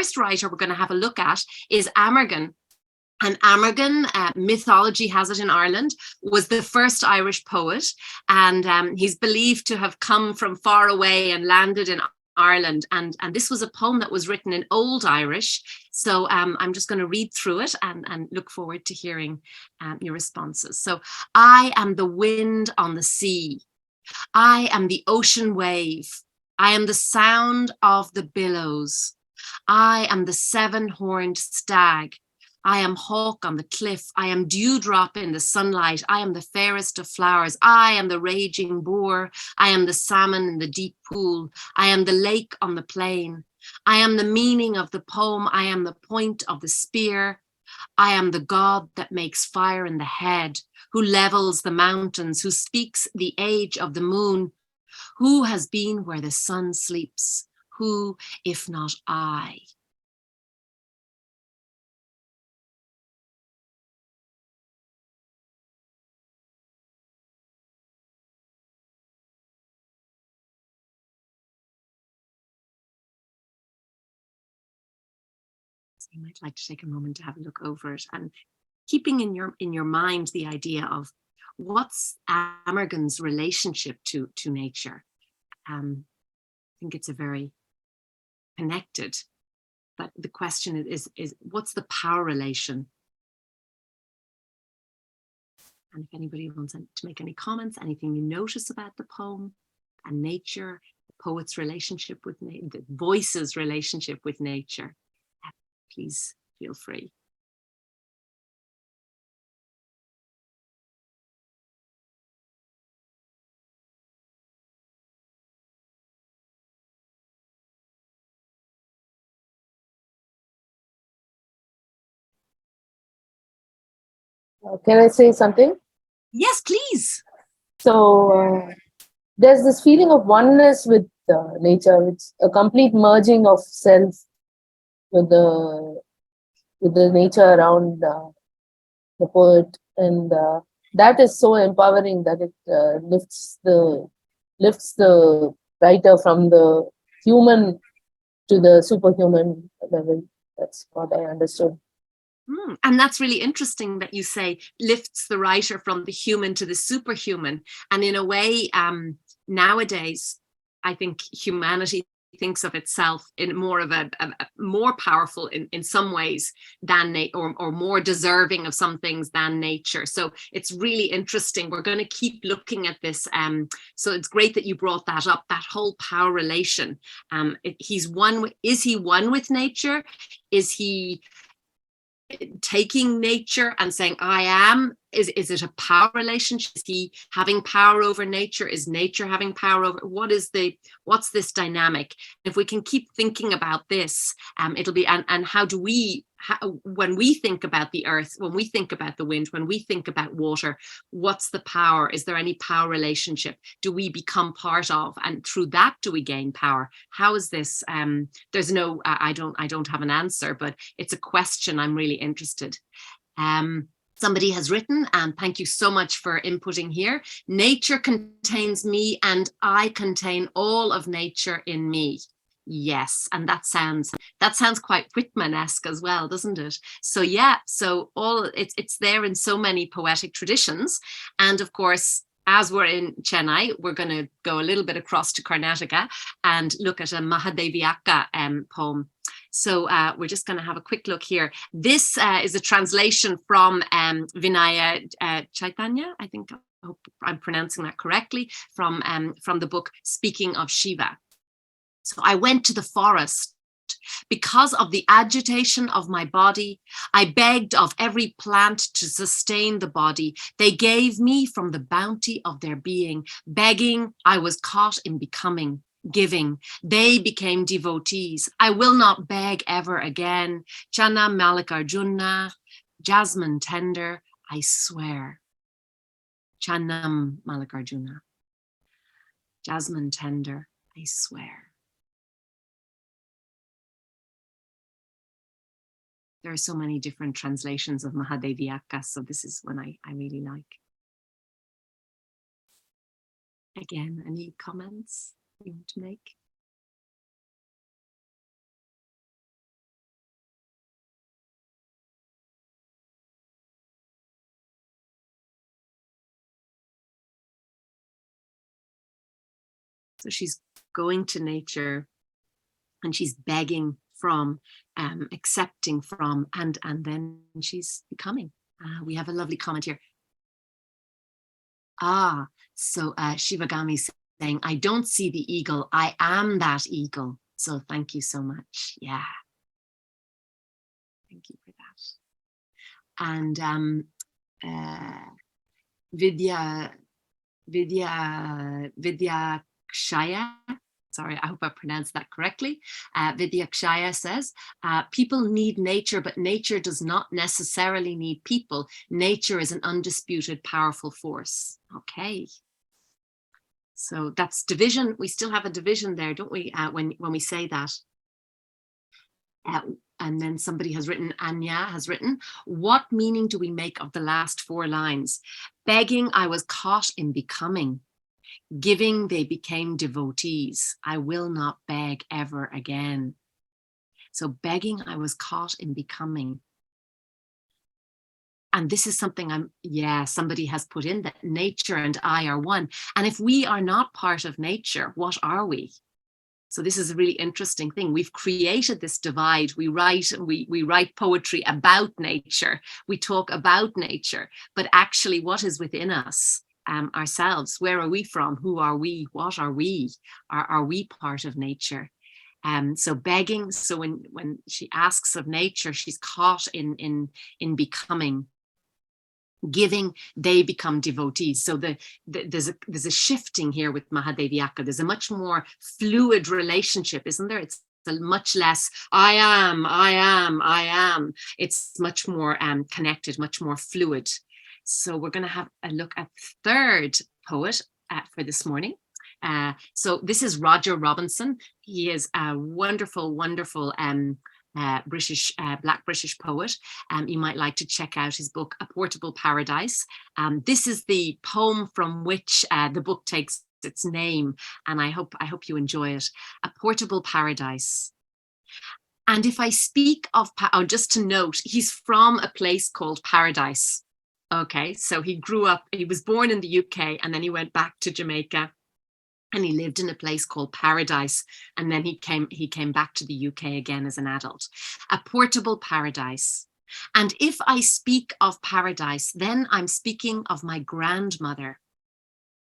first writer we're going to have a look at is Amergin. And Amergin, mythology has it in Ireland, was the first Irish poet. And he's believed to have come from far away and landed in Ireland. And this was a poem that was written in Old Irish. So I'm just going to read through it and look forward to hearing your responses. So, I am the wind on the sea. I am the ocean wave. I am the sound of the billows. I am the seven-horned stag. I am hawk on the cliff. I am dewdrop in the sunlight. I am the fairest of flowers. I am the raging boar. I am the salmon in the deep pool. I am the lake on the plain. I am the meaning of the poem. I am the point of the spear. I am the god that makes fire in the head, who levels the mountains, who speaks the age of the moon. Who has been where the sun sleeps? Who, if not I? You might like to take a moment to have a look over it, and keeping in your mind the idea of what's Amergin's relationship to nature. I think it's a very connected, but the question is what's the power relation? And if anybody wants to make any comments, anything you notice about the poem and nature, the poet's relationship with the voice's relationship with nature, please feel free. Can I say something? Yes, please. So there's this feeling of oneness with nature. It's a complete merging of self with the nature around the poet, and that is so empowering that it lifts the writer from the human to the superhuman level. That's what I understood. And that's really interesting that you say lifts the writer from the human to the superhuman. And in a way, nowadays, I think humanity thinks of itself in more of a more powerful in some ways than or more deserving of some things than nature. So it's really interesting. We're going to keep looking at this. So it's great that you brought that up, that whole power relation. Is he one with nature? Is he taking nature and saying I am? Is it a power relationship? Is he having power over nature? Is nature having power over? What's this dynamic? If we can keep thinking about this, it'll be and how do we when we think about the earth, when we think about the wind, when we think about water, what's the power? Is there any power relationship? Do we become part of, and through that do we gain power? How is this? There's no I don't have an answer, but it's a question I'm really interested. Somebody has written, and thank you so much for inputting here. Nature contains me and I contain all of nature in me. Yes, and that sounds quite Whitman-esque as well, doesn't it? So yeah, so it's there in so many poetic traditions. And of course, as we're in Chennai, we're going to go a little bit across to Karnataka and look at a Mahadeviaka poem. So we're just going to have a quick look here. This is a translation from Vinaya Chaitanya. I hope I'm pronouncing that correctly, from the book Speaking of Shiva. So I went to the forest. Because of the agitation of my body, I begged of every plant to sustain the body. They gave me from the bounty of their being. Begging, I was caught in becoming. Giving, they became devotees. I will not beg ever again. Channa Mallikarjuna, jasmine tender, I swear. Channam Mallikarjuna, jasmine tender, I swear. There are so many different translations of Mahadeviaka, so this is one I really like. Again, any comments you want to make? So she's going to nature and she's begging from, accepting from, and then she's becoming. We have a lovely comment here. So Shivagami saying, I don't see the eagle, I am that eagle. So thank you so much. Yeah. Thank you for that. And Vidya Kshaya, sorry, I hope I pronounced that correctly. Vidya Kshaya says, people need nature, but nature does not necessarily need people. Nature is an undisputed, powerful force. Okay. So that's division. We still have a division there, don't we, when we say that? And then somebody has written, Anya has written, what meaning do we make of the last 4 lines? Begging, I was caught in becoming. Giving, they became devotees. I will not beg ever again. So begging, I was caught in becoming. And this is something somebody has put in, that nature and I are one. And if we are not part of nature, what are we? So this is a really interesting thing. We've created this divide. We write poetry about nature. We talk about nature, but actually what is within us, ourselves? Where are we from? Who are we? What are we? Are we part of nature? So begging, so when she asks of nature, she's caught in becoming. Giving, they become devotees. So there's a shifting here with Mahadeviaka. There's a much more fluid relationship, isn't there? It's a much less I am. It's much more connected, much more fluid. So we're going to have a look at the 3rd poet for this morning. So this is Roger Robinson. He is a wonderful, wonderful Black British poet. You might like to check out his book, A Portable Paradise. This is the poem from which the book takes its name, and I hope you enjoy it. A Portable Paradise. And if I speak of, just to note, he's from a place called Paradise. Okay, so he was born in the UK, and then he went back to Jamaica. And he lived in a place called Paradise. And then he came back to the UK again as an adult. A portable paradise. And if I speak of paradise, then I'm speaking of my grandmother,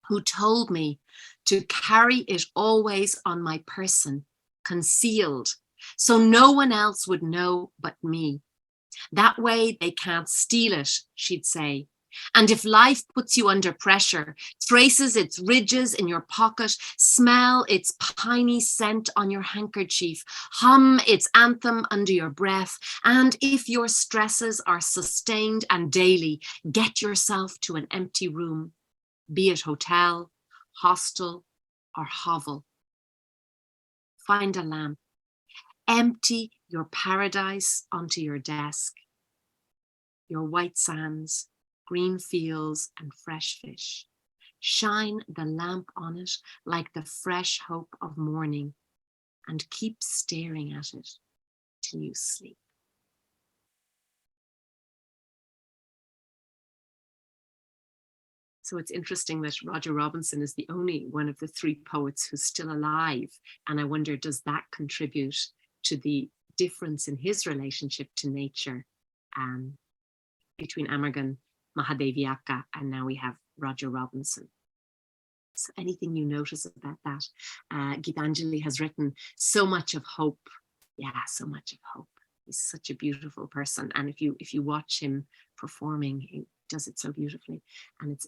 who told me to carry it always on my person, concealed, so no one else would know but me. That way they can't steal it, she'd say. And if life puts you under pressure, traces its ridges in your pocket, smell its piney scent on your handkerchief, hum its anthem under your breath, and if your stresses are sustained and daily, get yourself to an empty room, be it hotel, hostel, or hovel. Find a lamp. Empty your paradise onto your desk. Your white sands, green fields and fresh fish. Shine the lamp on it like the fresh hope of morning, and keep staring at it till you sleep. So it's interesting that Roger Robinson is the only one of the 3 poets who's still alive. And I wonder, does that contribute to the difference in his relationship to nature between Amargan, Mahadeviaka, and now we have Roger Robinson. So anything you notice about that? Gitanjali has written, so much of hope. Yeah, so much of hope. He's such a beautiful person. And if you watch him performing, he does it so beautifully. And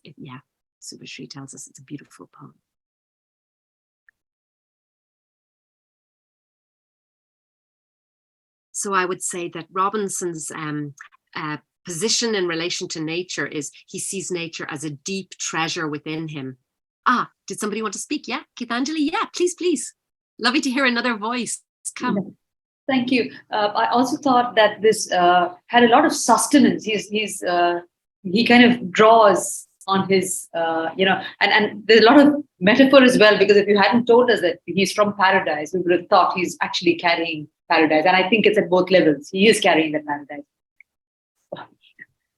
Subhashri tells us it's a beautiful poem. So I would say that Robinson's position in relation to nature is he sees nature as a deep treasure within him. Did somebody want to speak? Yeah, Gitanjali? Yeah, please. Lovely to hear another voice. Come. Yeah. Thank you. I also thought that this had a lot of sustenance. He kind of draws on his, and there's a lot of metaphor as well, because if you hadn't told us that he's from paradise, we would have thought he's actually carrying paradise. And I think it's at both levels. He is carrying the paradise.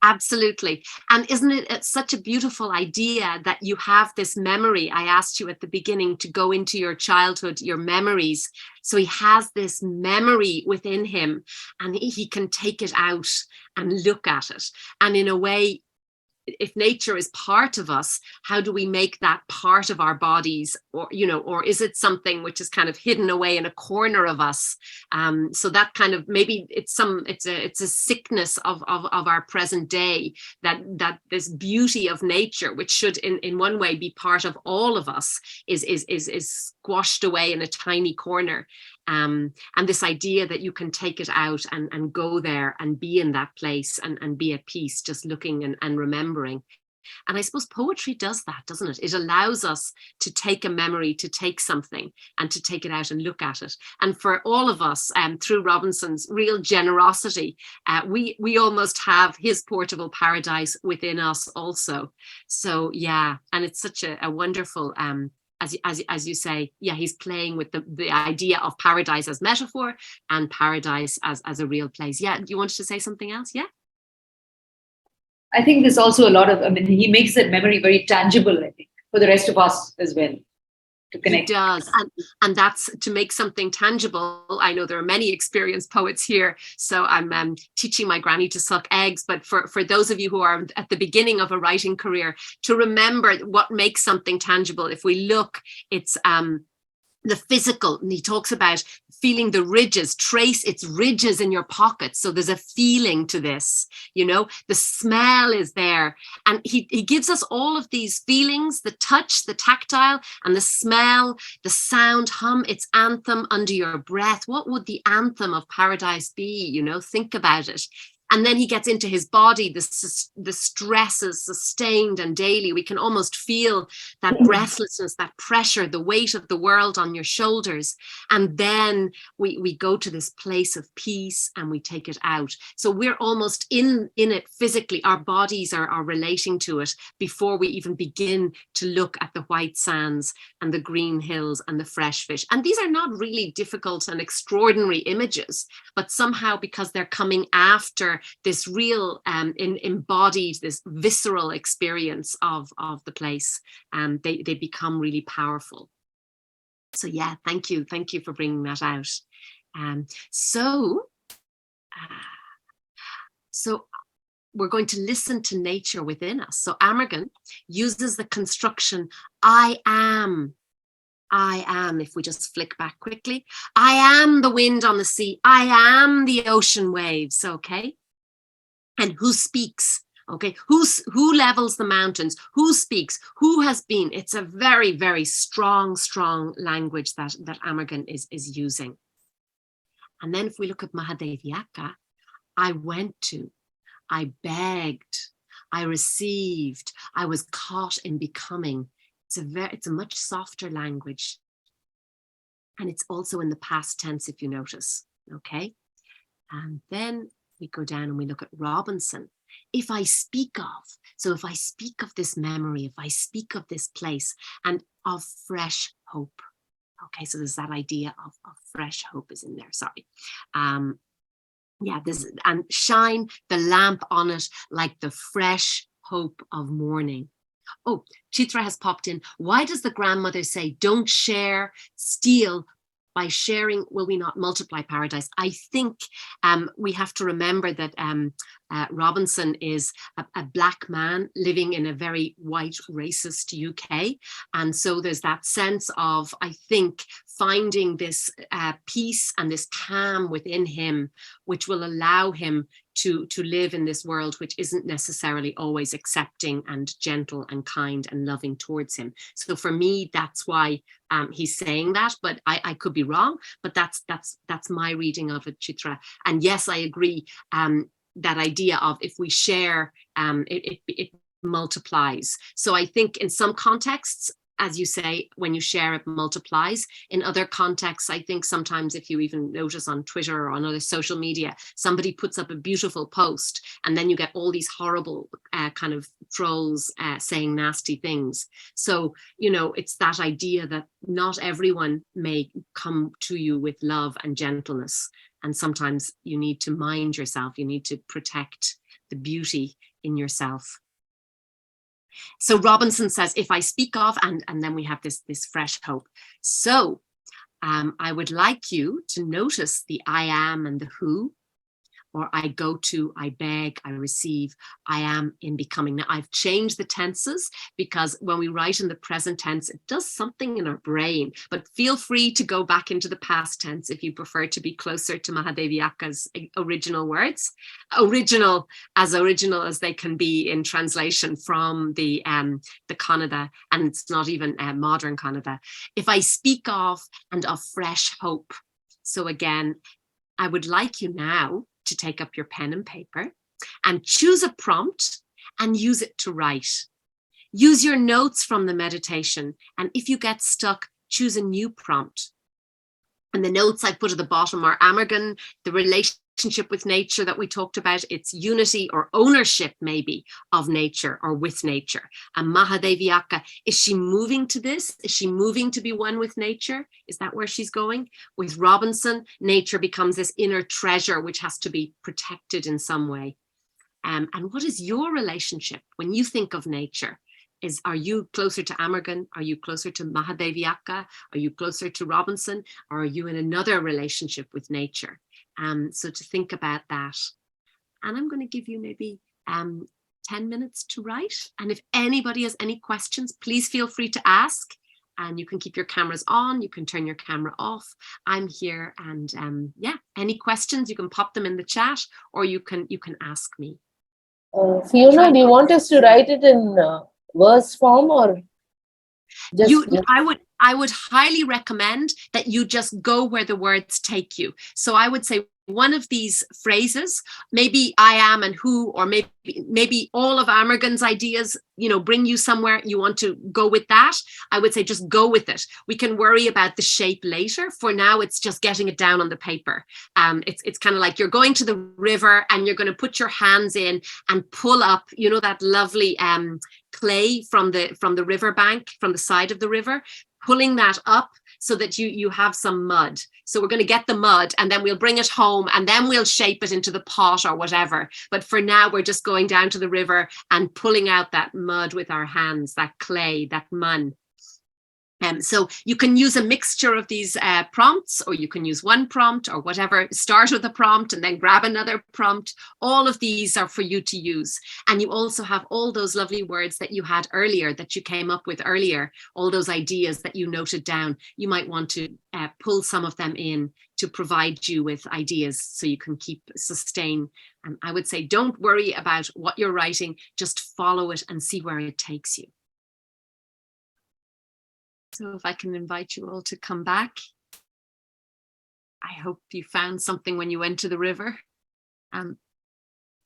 Absolutely. And isn't it such a beautiful idea that you have this memory? I asked you at the beginning to go into your childhood, your memories. So he has this memory within him, and he can take it out and look at it. And in a way, if nature is part of us, how do we make that part of our bodies? Or, or is it something which is kind of hidden away in a corner of us? So that kind of, maybe it's a sickness of our present day, that this beauty of nature, which should in one way be part of all of us, is squashed away in a tiny corner. And this idea that you can take it out and go there and be in that place and be at peace, just looking and remembering. And I suppose poetry does that, doesn't it? It allows us to take a memory, to take something and to take it out and look at it. And for all of us, through Robinson's real generosity, we almost have his portable paradise within us also. So yeah, and it's such a wonderful as you say, yeah, he's playing with the idea of paradise as metaphor and paradise as a real place. Yeah, you wanted to say something else? Yeah. I think there's also a lot of, he makes that memory very tangible, I think, for the rest of us as well, to connect. He does. And that's to make something tangible. I know there are many experienced poets here, so I'm teaching my granny to suck eggs. But for those of you who are at the beginning of a writing career, to remember what makes something tangible. If we look, it's the physical, and he talks about feeling the ridges, trace its ridges in your pockets. So there's a feeling to this, the smell is there. And he gives us all of these feelings, the touch, the tactile, and the smell, the sound, hum its anthem under your breath. What would the anthem of paradise be? Think about it. And then he gets into his body, the stresses sustained and daily. We can almost feel that breathlessness, that pressure, the weight of the world on your shoulders. And then we go to this place of peace and we take it out. So we're almost in it physically. Our bodies are relating to it before we even begin to look at the white sands and the green hills and the fresh fish. And these are not really difficult and extraordinary images, but somehow because they're coming after this real embodied, this visceral experience of the place, they become really powerful. So yeah, thank you for bringing that out. So we're going to listen to nature within us. So Amergin uses the construction I am, if we just flick back quickly, I am the wind on the sea, I am the ocean waves, okay? And who speaks? Okay, who levels the mountains? Who speaks? Who has been? It's a very, very strong language that Amergin is using. And then if we look at Mahadeviaka, I went to, I begged, I received, I was caught in becoming. It's a much softer language. And it's also in the past tense, if you notice, okay? And then we go down and we look at Robinson. If I speak of this memory, if I speak of this place and of fresh hope. Okay, so there's that idea of fresh hope is in there, sorry. And shine the lamp on it like the fresh hope of morning. Oh, Chitra has popped in. Why does the grandmother say, don't share, steal? By sharing, will we not multiply paradise? I think we have to remember that Robinson is a black man living in a very white, racist UK. And so there's that sense of, I think, finding this peace and this calm within him, which will allow him to live in this world, which isn't necessarily always accepting and gentle and kind and loving towards him. So for me, that's why he's saying that, but I could be wrong, but that's my reading of it, Chitra. And yes, I agree, that idea of if we share, it multiplies. So I think in some contexts, as you say, when you share, it multiplies. In other contexts, I think sometimes if you even notice on Twitter or on other social media, somebody puts up a beautiful post and then you get all these horrible kind of trolls saying nasty things. So, it's that idea that not everyone may come to you with love and gentleness. And sometimes you need to mind yourself. You need to protect the beauty in yourself. So Robinson says, if I speak of, and then we have this fresh hope. So I would like you to notice the I am and the who, or I go to, I beg, I receive, I am in becoming. Now I've changed the tenses because when we write in the present tense, it does something in our brain, but feel free to go back into the past tense if you prefer to be closer to Mahadeviaka's original words, original as they can be in translation from the Kannada, and it's not even modern Kannada. If I speak of and of fresh hope. So again, I would like you now to take up your pen and paper and choose a prompt and use it to write. Use your notes from the meditation. And if you get stuck, choose a new prompt. And the notes I put at the bottom are Amargan, the relationship with nature that we talked about. It's unity or ownership maybe of nature or with nature. And Mahadeviaka, is she moving to this? Is she moving to be one with nature? Is that where she's going? With Robinson, nature becomes this inner treasure which has to be protected in some way. And what is your relationship when you think of nature? Are you closer to Amargan? Are you closer to Mahadeviaka? Are you closer to Robinson? Or are you in another relationship with nature? So to think about that. And I'm going to give you maybe 10 minutes to write. And if anybody has any questions, please feel free to ask. And you can keep your cameras on. You can turn your camera off. I'm here. And yeah, any questions, you can pop them in the chat or you can ask me. Fiona, do you want us to write it in verse form or just I would highly recommend that you just go where the words take you. So I would say one of these phrases, maybe I am and who, or maybe all of Amargan's ideas, bring you somewhere you want to go with that. I would say just go with it. We can worry about the shape later. For now, it's just getting it down on the paper. It's kind of like you're going to the river and you're going to put your hands in and pull up, that lovely clay from the river bank, from the side of the river, pulling that up so that you have some mud. So we're going to get the mud and then we'll bring it home and then we'll shape it into the pot or whatever. But for now, we're just going down to the river and pulling out that mud with our hands, that clay, that mun. So you can use a mixture of these prompts, or you can use one prompt or whatever. Start with a prompt and then grab another prompt. All of these are for you to use. And you also have all those lovely words that you had earlier, that you came up with earlier, all those ideas that you noted down. You might want to pull some of them in to provide you with ideas so you can sustain. And I would say, don't worry about what you're writing, just follow it and see where it takes you. So if I can invite you all to come back. I hope you found something when you went to the river.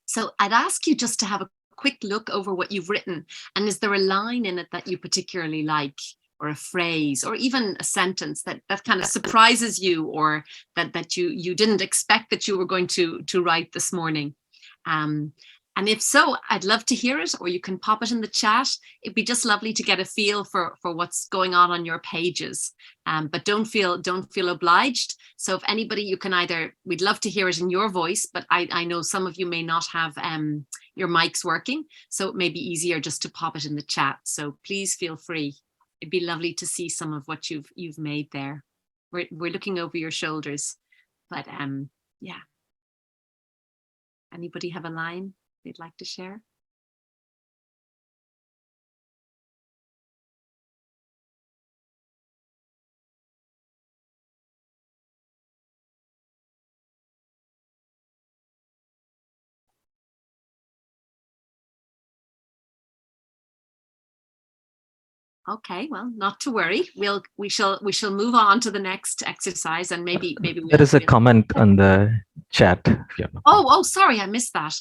So I'd ask you just to have a quick look over what you've written. And is there a line in it that you particularly like, or a phrase, or even a sentence that kind of surprises you, or that you didn't expect that you were going to write this morning? And if so, I'd love to hear it, or you can pop it in the chat. It'd be just lovely to get a feel for what's going on your pages. But don't feel obliged. So if anybody, you can we'd love to hear it in your voice, but I know some of you may not have your mics working. So it may be easier just to pop it in the chat. So please feel free. It'd be lovely to see some of what you've made there. We're looking over your shoulders, but yeah. Anybody have a line they'd like to share? Okay, well, not to worry. We shall move on to the next exercise, and maybe there is a comment on the chat. Oh, sorry, I missed that.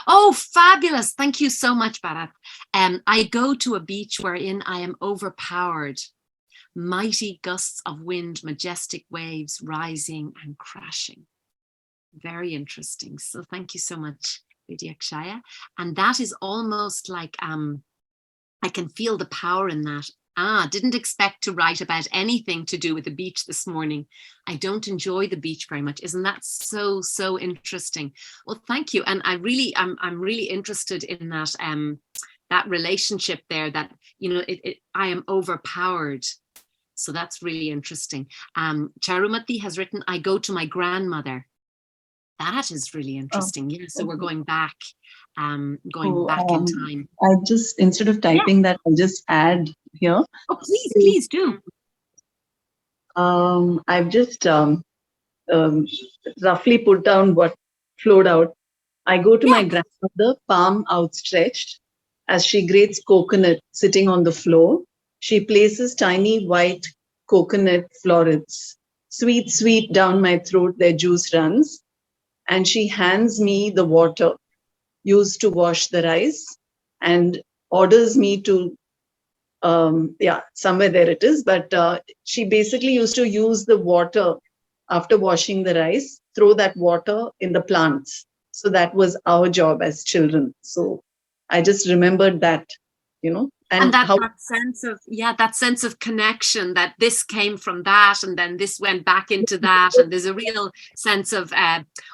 Oh, fabulous! Thank you so much, Bharat. I go to a beach wherein I am overpowered. Mighty gusts of wind, majestic waves rising and crashing. Very interesting. So thank you so much, Vidyakshaya. And that is almost like I can feel the power in that Didn't expect to write about anything to do with the beach this morning. I don't enjoy the beach very much. Isn't that so interesting? Well, thank you. And I'm really interested in that that relationship there, that, you know, I am overpowered. So that's really interesting. Charumati has written, I go to my grandmother. That is really interesting. Yeah. So we're going back in time. I just, instead of typing that, I'll just add here. Oh, please do. I've just roughly put down what flowed out. I go to my grandmother, palm outstretched, as she grates coconut sitting on the floor. She places tiny white coconut florets. Sweet, sweet down my throat, their juice runs. And she hands me the water used to wash the rice and orders me to, somewhere there it is. But she basically used to use the water after washing the rice, throw that water in the plants. So that was our job as children. So I just remembered that, you know. And that sense of connection, that this came from that, and then this went back into that, and there's a real sense of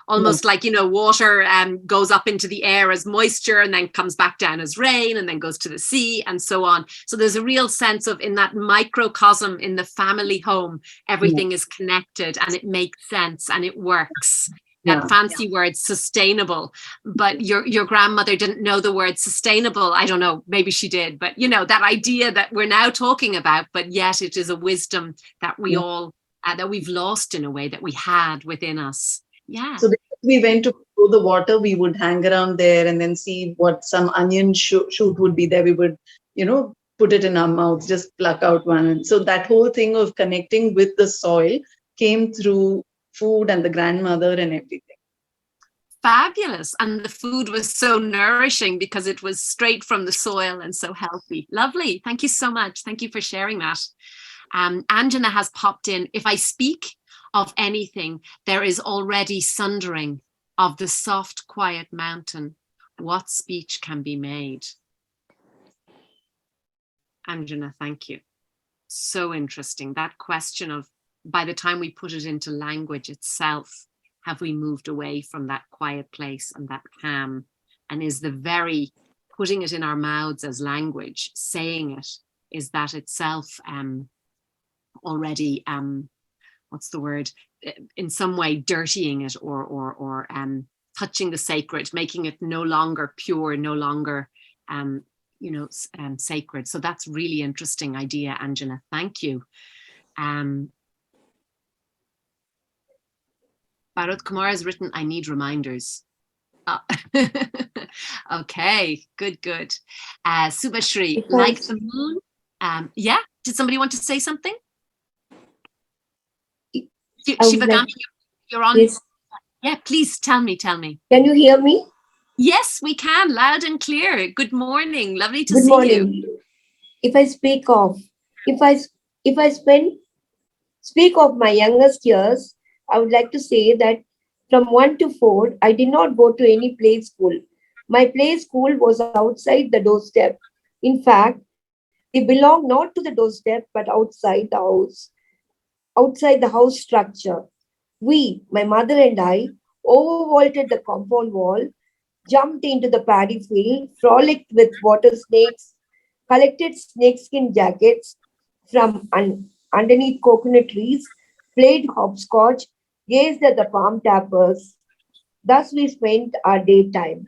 almost like, you know, water goes up into the air as moisture and then comes back down as rain and then goes to the sea and so on. So there's a real sense of, in that microcosm in the family home, everything is connected and it makes sense and it works. That fancy word, sustainable. But your grandmother didn't know the word sustainable. I don't know, maybe she did, but you know, that idea that we're now talking about, but yet it is a wisdom that we all, that we've lost in a way, that we had within us. Yeah. So we went to throw the water, we would hang around there and then see what some onion shoot would be there. We would, you know, put it in our mouths, just pluck out one. And so that whole thing of connecting with the soil came through food and the grandmother and everything. Fabulous. And the food was so nourishing because it was straight from the soil and so healthy. Lovely. Thank you so much. Thank you for sharing that. Anjana has popped in. If I speak of anything, there is already sundering of the soft, quiet mountain. What speech can be made? Anjana, thank you. So interesting. That question of, by the time we put it into language itself, have we moved away from that quiet place and that calm? And is the very putting it in our mouths as language, saying it, is that itself already, what's the word, in some way dirtying it or touching the sacred, making it no longer pure, no longer, sacred. So that's really interesting idea, Anjana. Thank you. Bharat Kumar has written, I need reminders. Okay, good. Subhashri, like the moon. Did somebody want to say something? Shivagami, you're on. Yes. Yeah, please tell me. Can you hear me? Yes, we can, loud and clear. Good morning. Lovely to Good see morning. you. If I speak of my youngest years, I would like to say that from 1 to 4, I did not go to any play school. My play school was outside the doorstep. In fact, they belonged not to the doorstep, but outside the house structure. We, my mother and I, overvaulted the compound wall, jumped into the paddy field, frolicked with water snakes, collected snakeskin jackets from underneath coconut trees, played hopscotch, gazed at the palm tappers. Thus we spent our daytime.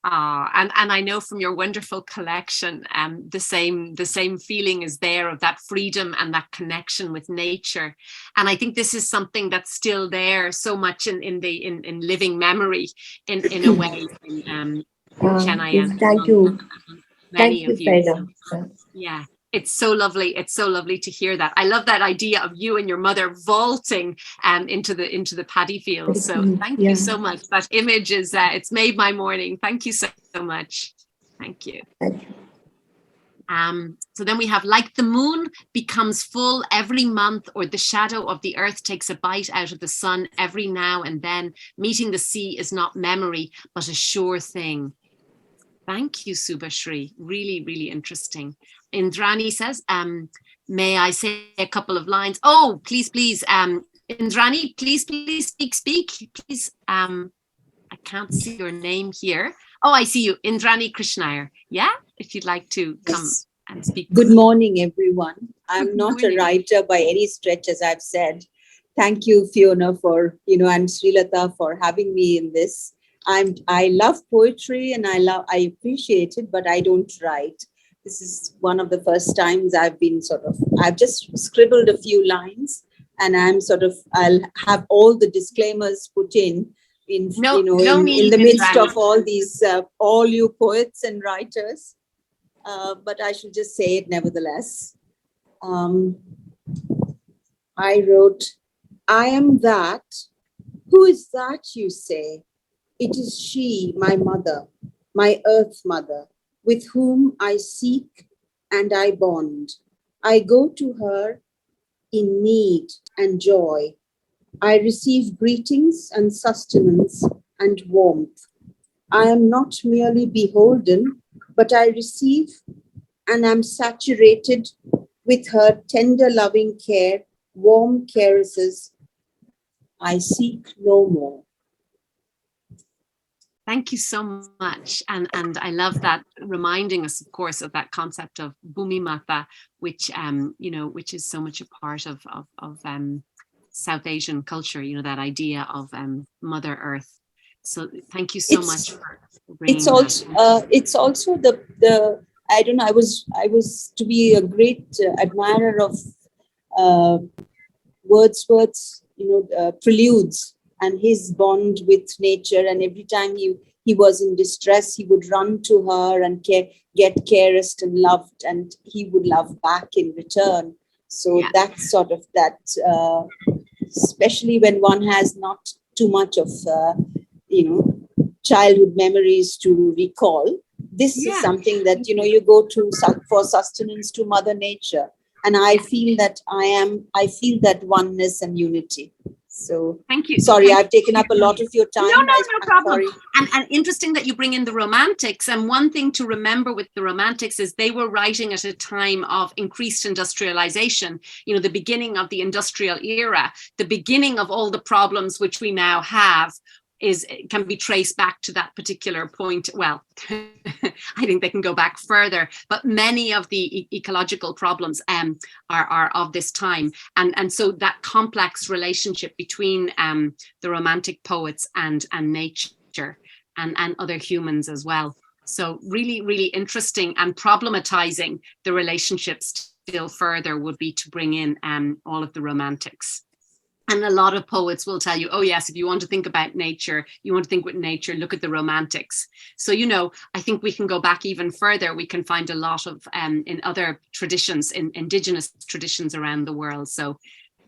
And I know from your wonderful collection, the same feeling is there of that freedom and that connection with nature. And I think this is something that's still there so much in living memory in a way. Chennai, yes, thank you. Many Thank of you, you. so, yeah. It's so lovely. It's so lovely to hear that. I love that idea of you and your mother vaulting into the paddy field. So thank you so much. That image is it's made my morning. Thank you so much. Thank you. Thank you. So then we have, like the moon becomes full every month, or the shadow of the earth takes a bite out of the sun every now and then. Meeting the sea is not memory, but a sure thing. Thank you, Subhashri. Really, really interesting. Indrani says, may I say a couple of lines? Oh, please, please. Indrani, please, please speak. Please, I can't see your name here. Oh, I see you, Indrani Krishnaiyer. Yeah, if you'd like to come and speak. Good morning, everyone. I'm Good not morning. a writer by any stretch, as I've said. Thank you, Fiona, for, and Srilata for having me in this. I love poetry and I appreciate it, but I don't write. This is one of the first times I've just scribbled a few lines, and I'll have all the disclaimers put in No in the need, midst Indrani. of all these, all you poets and writers. But I should just say it nevertheless. I wrote, I am that. Who is that, you say? It is she, my mother, my earth mother, with whom I seek and I bond. I go to her in need and joy. I receive greetings and sustenance and warmth. I am not merely beholden, but I receive and am saturated with her tender loving care, warm caresses. I seek no more. Thank you so much. And I love that, reminding us, of course, of that concept of Bhumi Mata, which, which is so much a part of South Asian culture, that idea of Mother Earth. So thank you so much for bringing it's also, that. It's also the I don't know, I was to be a great admirer of Wordsworth's, preludes and his bond with nature. And every time he was in distress, he would run to her and get caressed and loved, and he would love back in return. So Yeah. that's sort of that, especially when one has not too much of, childhood memories to recall. This is something that, you go to for sustenance to Mother Nature. And I feel that I feel that oneness and unity. So Thank you. Sorry, I've taken up a lot of your time. No problem. Sorry. And interesting that you bring in the Romantics. And one thing to remember with the Romantics is they were writing at a time of increased industrialization, the beginning of the industrial era, the beginning of all the problems which we now have can be traced back to that particular point. Well, I think they can go back further, but many of the ecological problems are of this time. And so that complex relationship between the Romantic poets and nature and other humans as well. So really, really interesting, and problematizing the relationships still further would be to bring in all of the Romantics. And a lot of poets will tell you, oh, yes, if you want to think about nature, you want to think with nature, look at the Romantics. So, I think we can go back even further. We can find a lot of in other traditions, in indigenous traditions around the world. So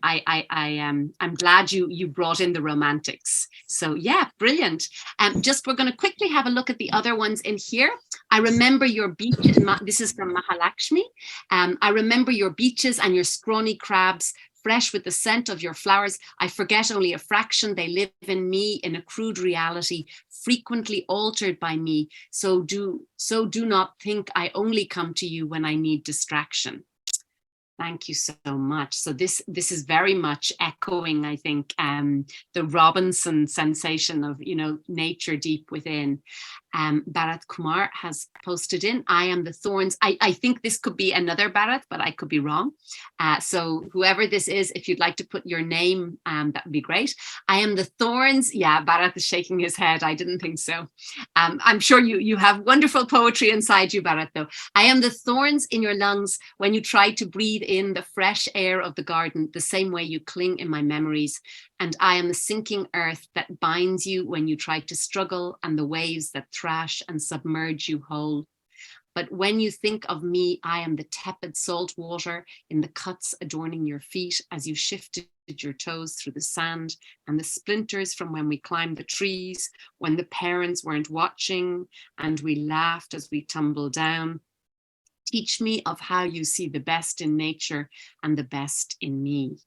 I'm glad you brought in the Romantics. So yeah, brilliant. We're going to quickly have a look at the other ones in here. I remember your beach. This is from Mahalakshmi. I remember your beaches and your scrawny crabs, fresh with the scent of your flowers. I forget only a fraction. They live in me in a crude reality, frequently altered by me. So do not think I only come to you when I need distraction. Thank you so much. So this is very much echoing, I think, the Robinson sensation of, nature deep within. Bharat Kumar has posted in, I am the thorns. I think this could be another Bharat, but I could be wrong. So whoever this is, if you'd like to put your name, that would be great. I am the thorns. Yeah, Bharat is shaking his head. I didn't think so. I'm sure you have wonderful poetry inside you, Bharat, though. I am the thorns in your lungs when you try to breathe in the fresh air of the garden, the same way you cling in my memories. And I am the sinking earth that binds you when you try to struggle, and the waves that thrash and submerge you whole. But when you think of me, I am the tepid salt water in the cuts adorning your feet as you shifted your toes through the sand, and the splinters from when we climbed the trees, when the parents weren't watching and we laughed as we tumbled down. Teach me of how you see the best in nature and the best in me.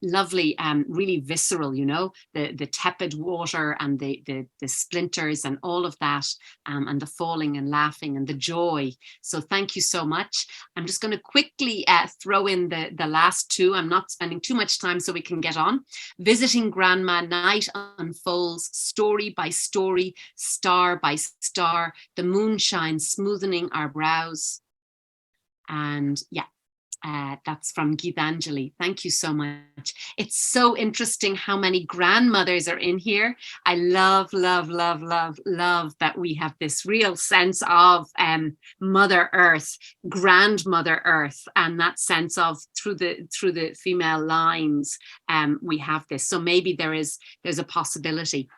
lovely, really visceral, you know, the tepid water and the splinters and all of that, and the falling and laughing and the joy. So thank you so much. I'm just going to quickly throw in the last two. I'm not spending too much time so we can get on. Visiting Grandma, night unfolds, story by story, star by star, the moonshine smoothing our brows. And yeah, that's from Geetanjali. Thank you so much. It's so interesting how many grandmothers are in here. I love, love, love, love, love that we have this real sense of Mother Earth, Grandmother Earth, and that sense of through the female lines, we have this. So maybe there's a possibility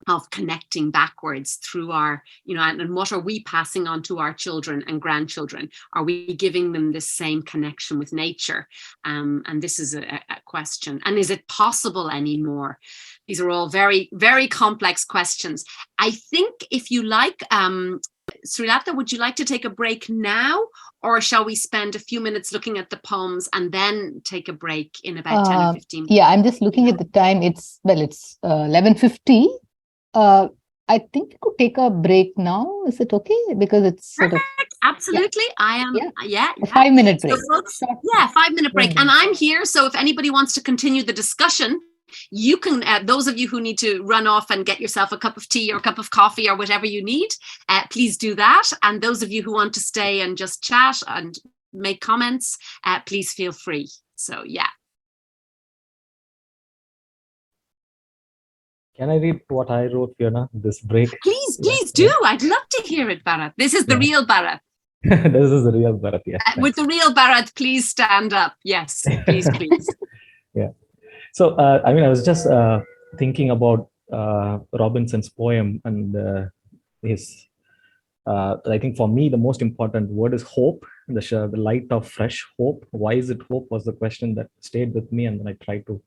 of connecting backwards through our, you know, and what are we passing on to our children and grandchildren? Are we giving them this same connection with nature? And this is a question. And is it possible anymore? These are all very, very complex questions. I think if you like, Srilata, would you like to take a break now, or shall we spend a few minutes looking at the poems and then take a break in about 10 or 15 minutes? Yeah, I'm just looking at the time. It's 11:50. I think we could take a break now. Is it okay? Because it's sort of absolutely. Yeah. I am. Yeah. A 5-minute break. So folks, 5-minute break, and I'm here. So if anybody wants to continue the discussion, you can. Those of you who need to run off and get yourself a cup of tea or a cup of coffee or whatever you need, please do that. And those of you who want to stay and just chat and make comments, please feel free. So yeah. Can I read what I wrote, Fiona, this break? Please do. I'd love to hear it, Bharat. This is the real Bharat. This is the real Bharat, yes. With the real Bharat, please stand up. Yes, please. Yeah. So, I was just thinking about Robinson's poem and his, I think for me, the most important word is hope, the light of fresh hope. Why is it hope was the question that stayed with me, and then I tried to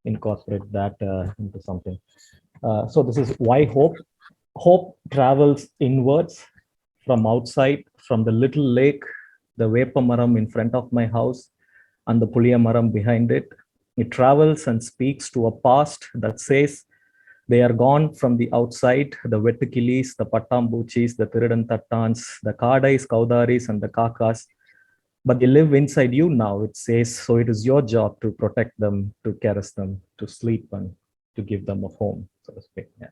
incorporate that into something. So this is why hope. Hope travels inwards from outside, from the little lake, the vapor maram in front of my house, and the puliya maram behind it. It travels and speaks to a past that says they are gone from the outside, the vetukilis, the pattambuchis, the thirudantattans, the kadais, kaudaris, and the kakas. But they live inside you now, it says, so it is your job to protect them, to caress them, to sleep, and to give them a home, so to speak. Yeah.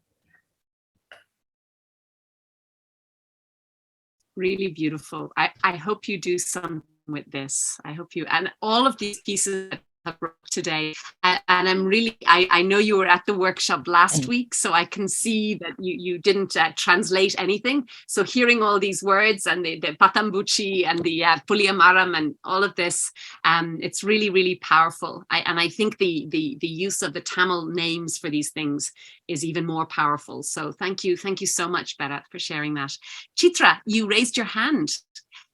Really beautiful. I hope you do something with this. I hope you, and all of these pieces that I brought today, and I'm really, I know you were at the workshop last week, so I can see that you didn't translate anything. So hearing all these words and the patambuchi and the puliya maram and all of this, it's really, really powerful. I think the use of the Tamil names for these things is even more powerful. So thank you so much, Bharat, for sharing that. Chitra, you raised your hand.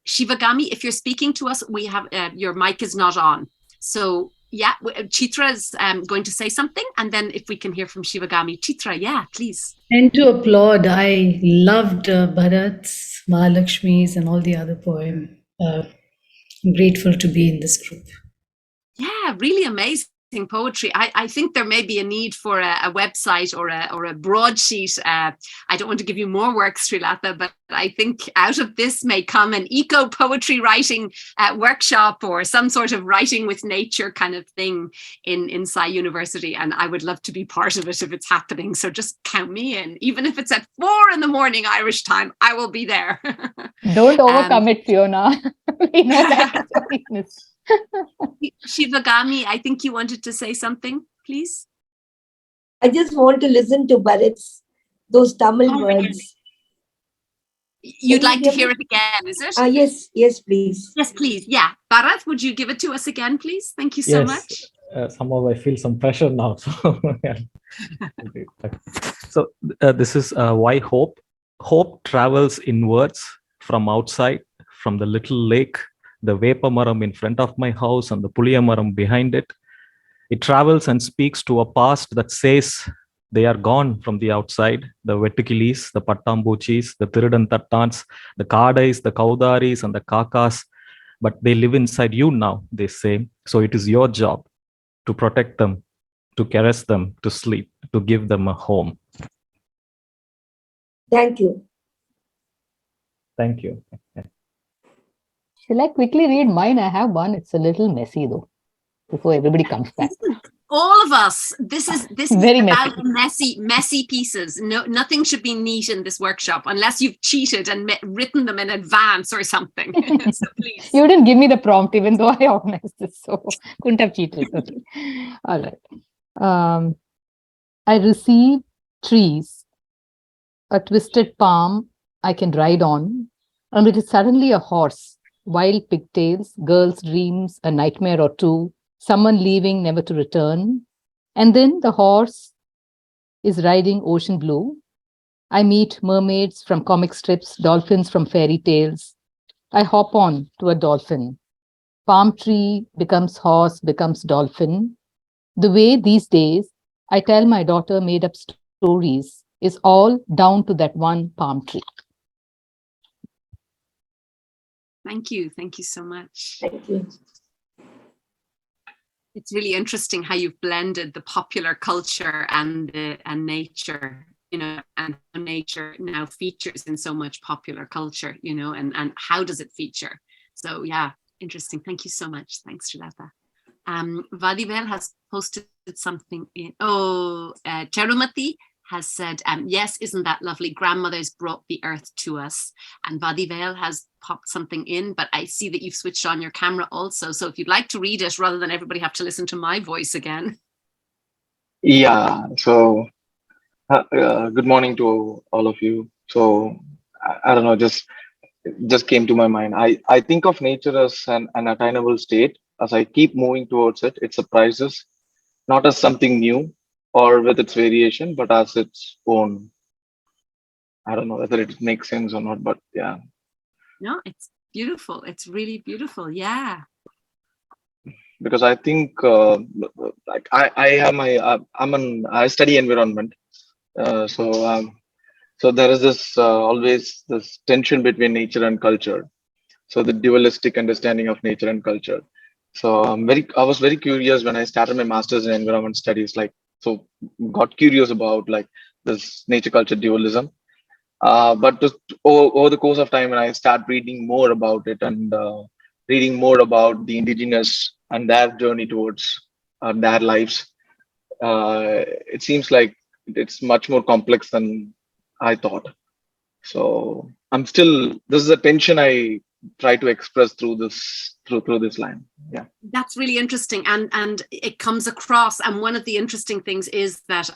Shivagami, if you're speaking to us, we have your mic is not on. So yeah, Chitra is going to say something, and then if we can hear from Shivagami. Chitra, yeah, please. And to applaud, I loved Bharat's, Mahalakshmi's, and all the other poem. I'm grateful to be in this group. Yeah, really amazing poetry. I think there may be a need for a website or a broadsheet. I don't want to give you more work, Srilata, but I think out of this may come an eco poetry writing workshop or some sort of writing with nature kind of thing in Sai University. And I would love to be part of it if it's happening. So just count me in. Even if it's at 4 a.m. Irish time, I will be there. Don't overcome it, Fiona. We know that. Shivagami, I think you wanted to say something, please. I just want to listen to Bharat's, those Tamil words. You'd like to hear it again, is it? Yes, please. Yes, please. Yeah. Bharat, would you give it to us again, please? Thank you so much. Somehow I feel some pressure now. So, yeah. So this is why hope. Hope travels inwards from outside, from the little lake, the vapor maram in front of my house, and the puliya maram behind it. It travels and speaks to a past that says they are gone from the outside, the vetukilis, the pattambuchis, the thirudantattans, the kadais, the kaudaris, and the kakas. But they live inside you now, they say. So it is your job to protect them, to caress them, to sleep, to give them a home. Thank you. Thank you. Shall I quickly read mine? I have one. It's a little messy though, before everybody comes back. All of us. This is Very about messy pieces. No, nothing should be neat in this workshop unless you've cheated and written them in advance or something. So please. You didn't give me the prompt, even though I organized this, so couldn't have cheated. Okay. All right. I receive trees, a twisted palm I can ride on, and it is suddenly a horse, wild pigtails, girls' dreams, a nightmare or two, someone leaving never to return. And then the horse is riding ocean blue. I meet mermaids from comic strips, dolphins from fairy tales. I hop on to a dolphin. Palm tree becomes horse, becomes dolphin. The way these days I tell my daughter made up stories is all down to that one palm tree. Thank you. Thank you so much. Thank you. It's really interesting how you've blended the popular culture and nature, you know, and how nature now features in so much popular culture, you know, and how does it feature? So yeah, interesting. Thank you so much. Thanks, Srilata. Vadivel has posted something in, Charumati has said, yes, isn't that lovely? Grandmothers brought the earth to us. And Vadivel has popped something in, but I see that you've switched on your camera also. So if you'd like to read it, rather than everybody have to listen to my voice again. Yeah, so good morning to all of you. So I don't know, just came to my mind. I think of nature as an attainable state. As I keep moving towards it, it surprises, not as something new or with its variation, but as its own. I don't know whether it makes sense or not, but yeah. No, it's beautiful. It's really beautiful. Yeah. Because I think like I study environment, so there is this always this tension between nature and culture. So the dualistic understanding of nature and culture. So I was very curious when I started my master's in environment studies, like, so got curious about like this nature culture dualism. But just over the course of time, when I start reading more about it and reading more about the indigenous and their journey towards their lives, it seems like it's much more complex than I thought. So this is a tension I try to express through this line. Yeah, that's really interesting, and it comes across. And one of the interesting things is that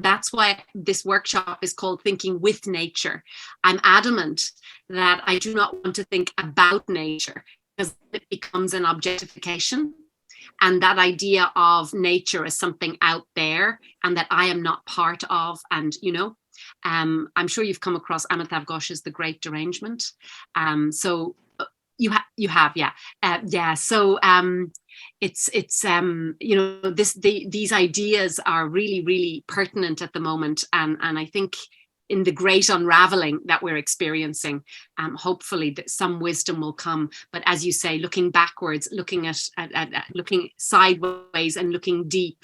that's why this workshop is called Thinking with Nature. I'm adamant that I do not want to think about nature, because it becomes an objectification, and that idea of nature as something out there and that I am not part of. And you know, I'm sure you've come across Amitav Ghosh's The Great Derangement. So you have, yeah. So it's you know, these ideas are really, really pertinent at the moment, and I think in the great unraveling that we're experiencing, hopefully that some wisdom will come. But as you say, looking backwards, looking at looking sideways and looking deep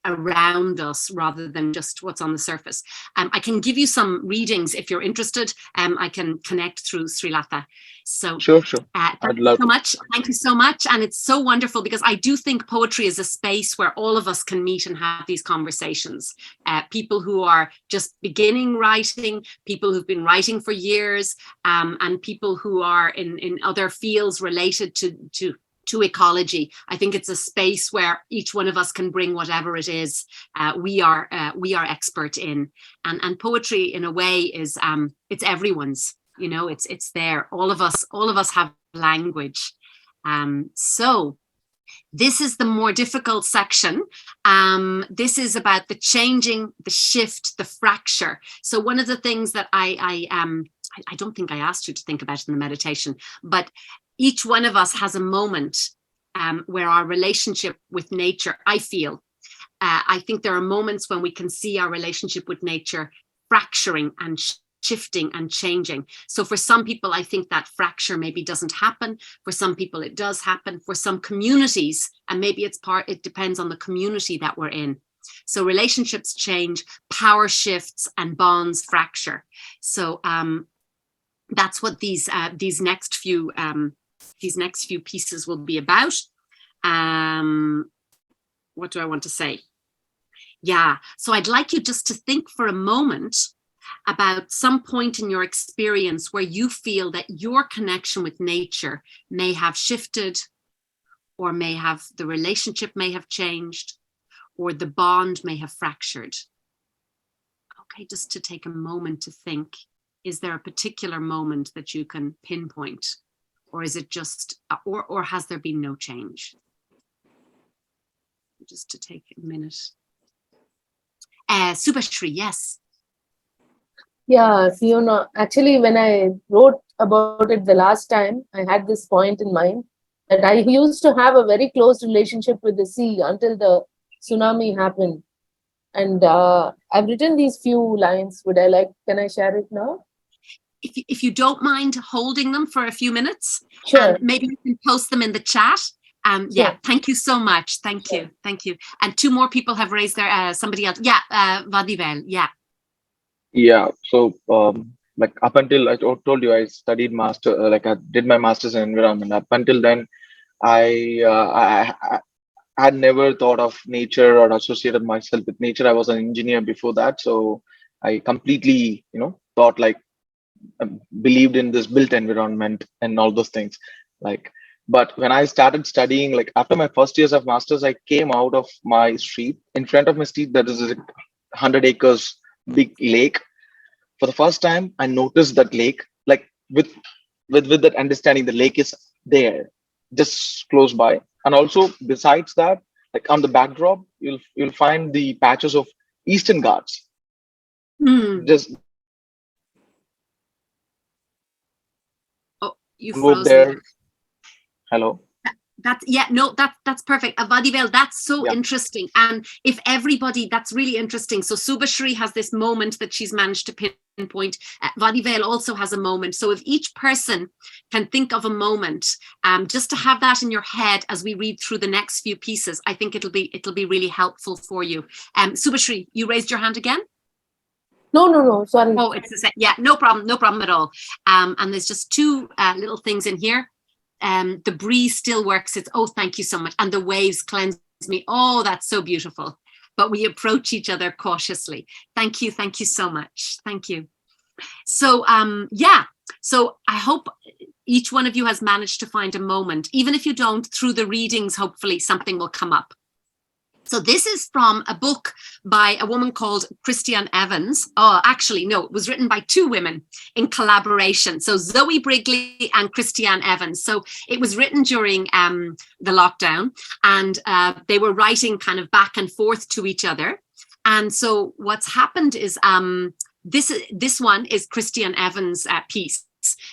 around us rather than just what's on the surface. I can give you some readings if you're interested. I can connect through Srilata. So sure. Thank you so much. Thank you so much. And it's so wonderful, because I do think poetry is a space where all of us can meet and have these conversations. People who are just beginning writing, people who've been writing for years, and people who are in other fields related to ecology. I think it's a space where each one of us can bring whatever it is we are expert in, and poetry in a way is it's everyone's. You know, it's there. All of us have language. So this is the more difficult section. This is about the changing, the shift, the fracture. So one of the things that I don't think I asked you to think about in the meditation, but each one of us has a moment where our relationship with nature, I feel, I think there are moments when we can see our relationship with nature fracturing and shifting and changing. So for some people, I think that fracture maybe doesn't happen. For some people, it does happen. For some communities, and maybe it depends on the community that we're in. So relationships change, power shifts, and bonds fracture. So that's what these next few pieces will be about. What do I want to say? Yeah, so I'd like you just to think for a moment about some point in your experience where you feel that your connection with nature may have shifted, or the relationship may have changed, or the bond may have fractured. Okay, just to take a moment to think, is there a particular moment that you can pinpoint, or is it just, or has there been no change? Just to take a minute. Subhashri, yes. Yeah, Fiona, actually, when I wrote about it the last time, I had this point in mind that I used to have a very close relationship with the sea until the tsunami happened. And I've written these few lines. Can I share it now? If you don't mind holding them for a few minutes, sure. Maybe you can post them in the chat. Yeah, sure. Thank you so much. Thank you. And two more people have raised their, somebody else. Yeah, Mahadeviaka, yeah. Yeah, so like up until I told you, I studied I did my master's in environment. Up until then, I had never thought of nature or associated myself with nature. I was an engineer before that, so I completely, thought believed in this built environment and all those things. But when I started studying, after my first years of masters, I came out of my street. In front of my street, there is a 100 acres big lake. For the first time, I noticed that lake, with that understanding, the lake is there, just close by. And also besides that, on the backdrop, you'll find the patches of Eastern Ghats. Just you move there. Hello. That's perfect. Mahadeviaka, that's so interesting. And if everybody, that's really interesting. So Subhashri has this moment that she's managed to pinpoint. Mahadeviaka also has a moment. So if each person can think of a moment, just to have that in your head as we read through the next few pieces, I think it'll be really helpful for you. Subhashri, you raised your hand again? No, sorry. Oh, it's the same. Yeah, no problem at all. And there's just two little things in here. The breeze still works. Thank you so much. And the waves cleanse me. Oh, that's so beautiful. But we approach each other cautiously. Thank you so much. Thank you. So so I hope each one of you has managed to find a moment. Even if you don't, through the readings, hopefully something will come up. So this is from a book by a woman called Christiane Evans. Oh, actually, no, it was written by two women in collaboration. So Zoe Brigley and Christiane Evans. So it was written during the lockdown, and they were writing kind of back and forth to each other. And so what's happened is this one is Christiane Evans' piece.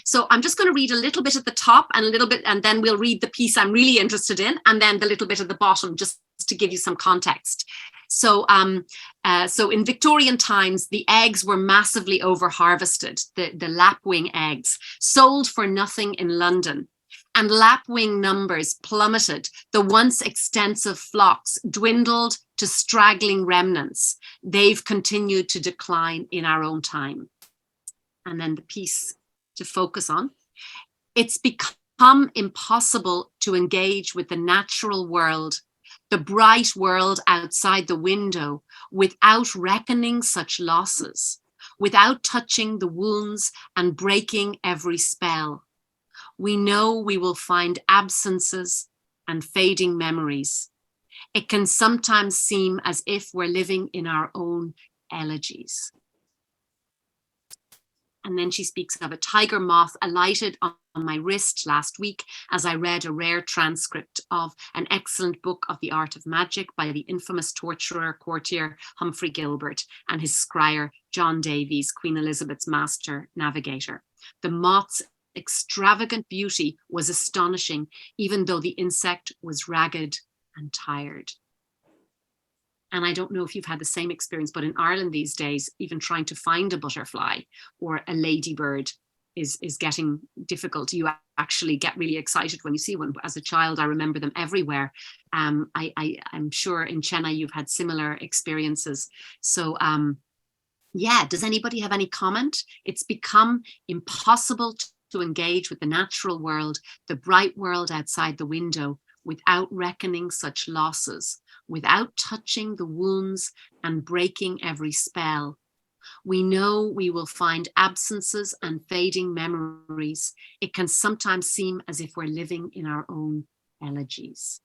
So I'm just going to read a little bit at the top and a little bit, and then we'll read the piece I'm really interested in, and then the little bit at the bottom, just to give you some context. So so in Victorian times, the eggs were massively over harvested, the lapwing eggs, sold for nothing in London. And lapwing numbers plummeted. The once extensive flocks dwindled to straggling remnants. They've continued to decline in our own time. And then the piece to focus on. It's become impossible to engage with the natural world, the bright world outside the window, without reckoning such losses, without touching the wounds and breaking every spell. We know we will find absences and fading memories. It can sometimes seem as if we're living in our own elegies. And then she speaks of a tiger moth alighted on my wrist last week as I read a rare transcript of an excellent book of the art of magic by the infamous torturer courtier Humphrey Gilbert and his scryer John Davies, Queen Elizabeth's master navigator. The moth's extravagant beauty was astonishing, even though the insect was ragged and tired. And I don't know if you've had the same experience, but in Ireland these days, even trying to find a butterfly or a ladybird is getting difficult. You actually get really excited when you see one. As a child, I remember them everywhere. I'm sure in Chennai you've had similar experiences. So yeah, does anybody have any comment? It's become impossible to engage with the natural world, the bright world outside the window, without reckoning such losses, without touching the wounds and breaking every spell. We know we will find absences and fading memories. It can sometimes seem as if we're living in our own elegies.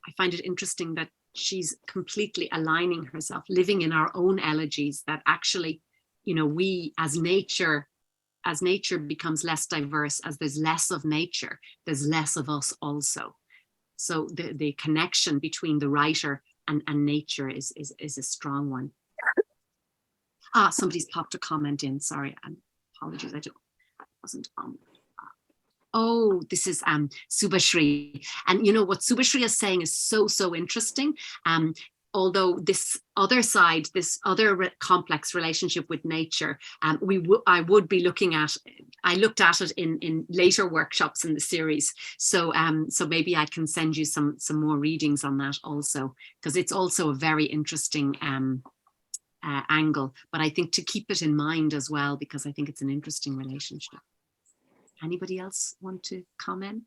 I find it interesting that she's completely aligning herself, living in our own elegies, that actually, you know, we as nature becomes less diverse, as there's less of nature, there's less of us also. So the connection between the writer and nature is a strong one. Somebody's popped a comment in, sorry, apologies, I wasn't on. Oh, this is Subhashri. And you know what Subhashri is saying is so interesting. Although this other side, this other complex relationship with nature, I would be looking at, I looked at it in later workshops in the series. So so maybe I can send you some more readings on that also, because it's also a very interesting angle. But I think to keep it in mind as well, because I think it's an interesting relationship. Anybody else want to comment?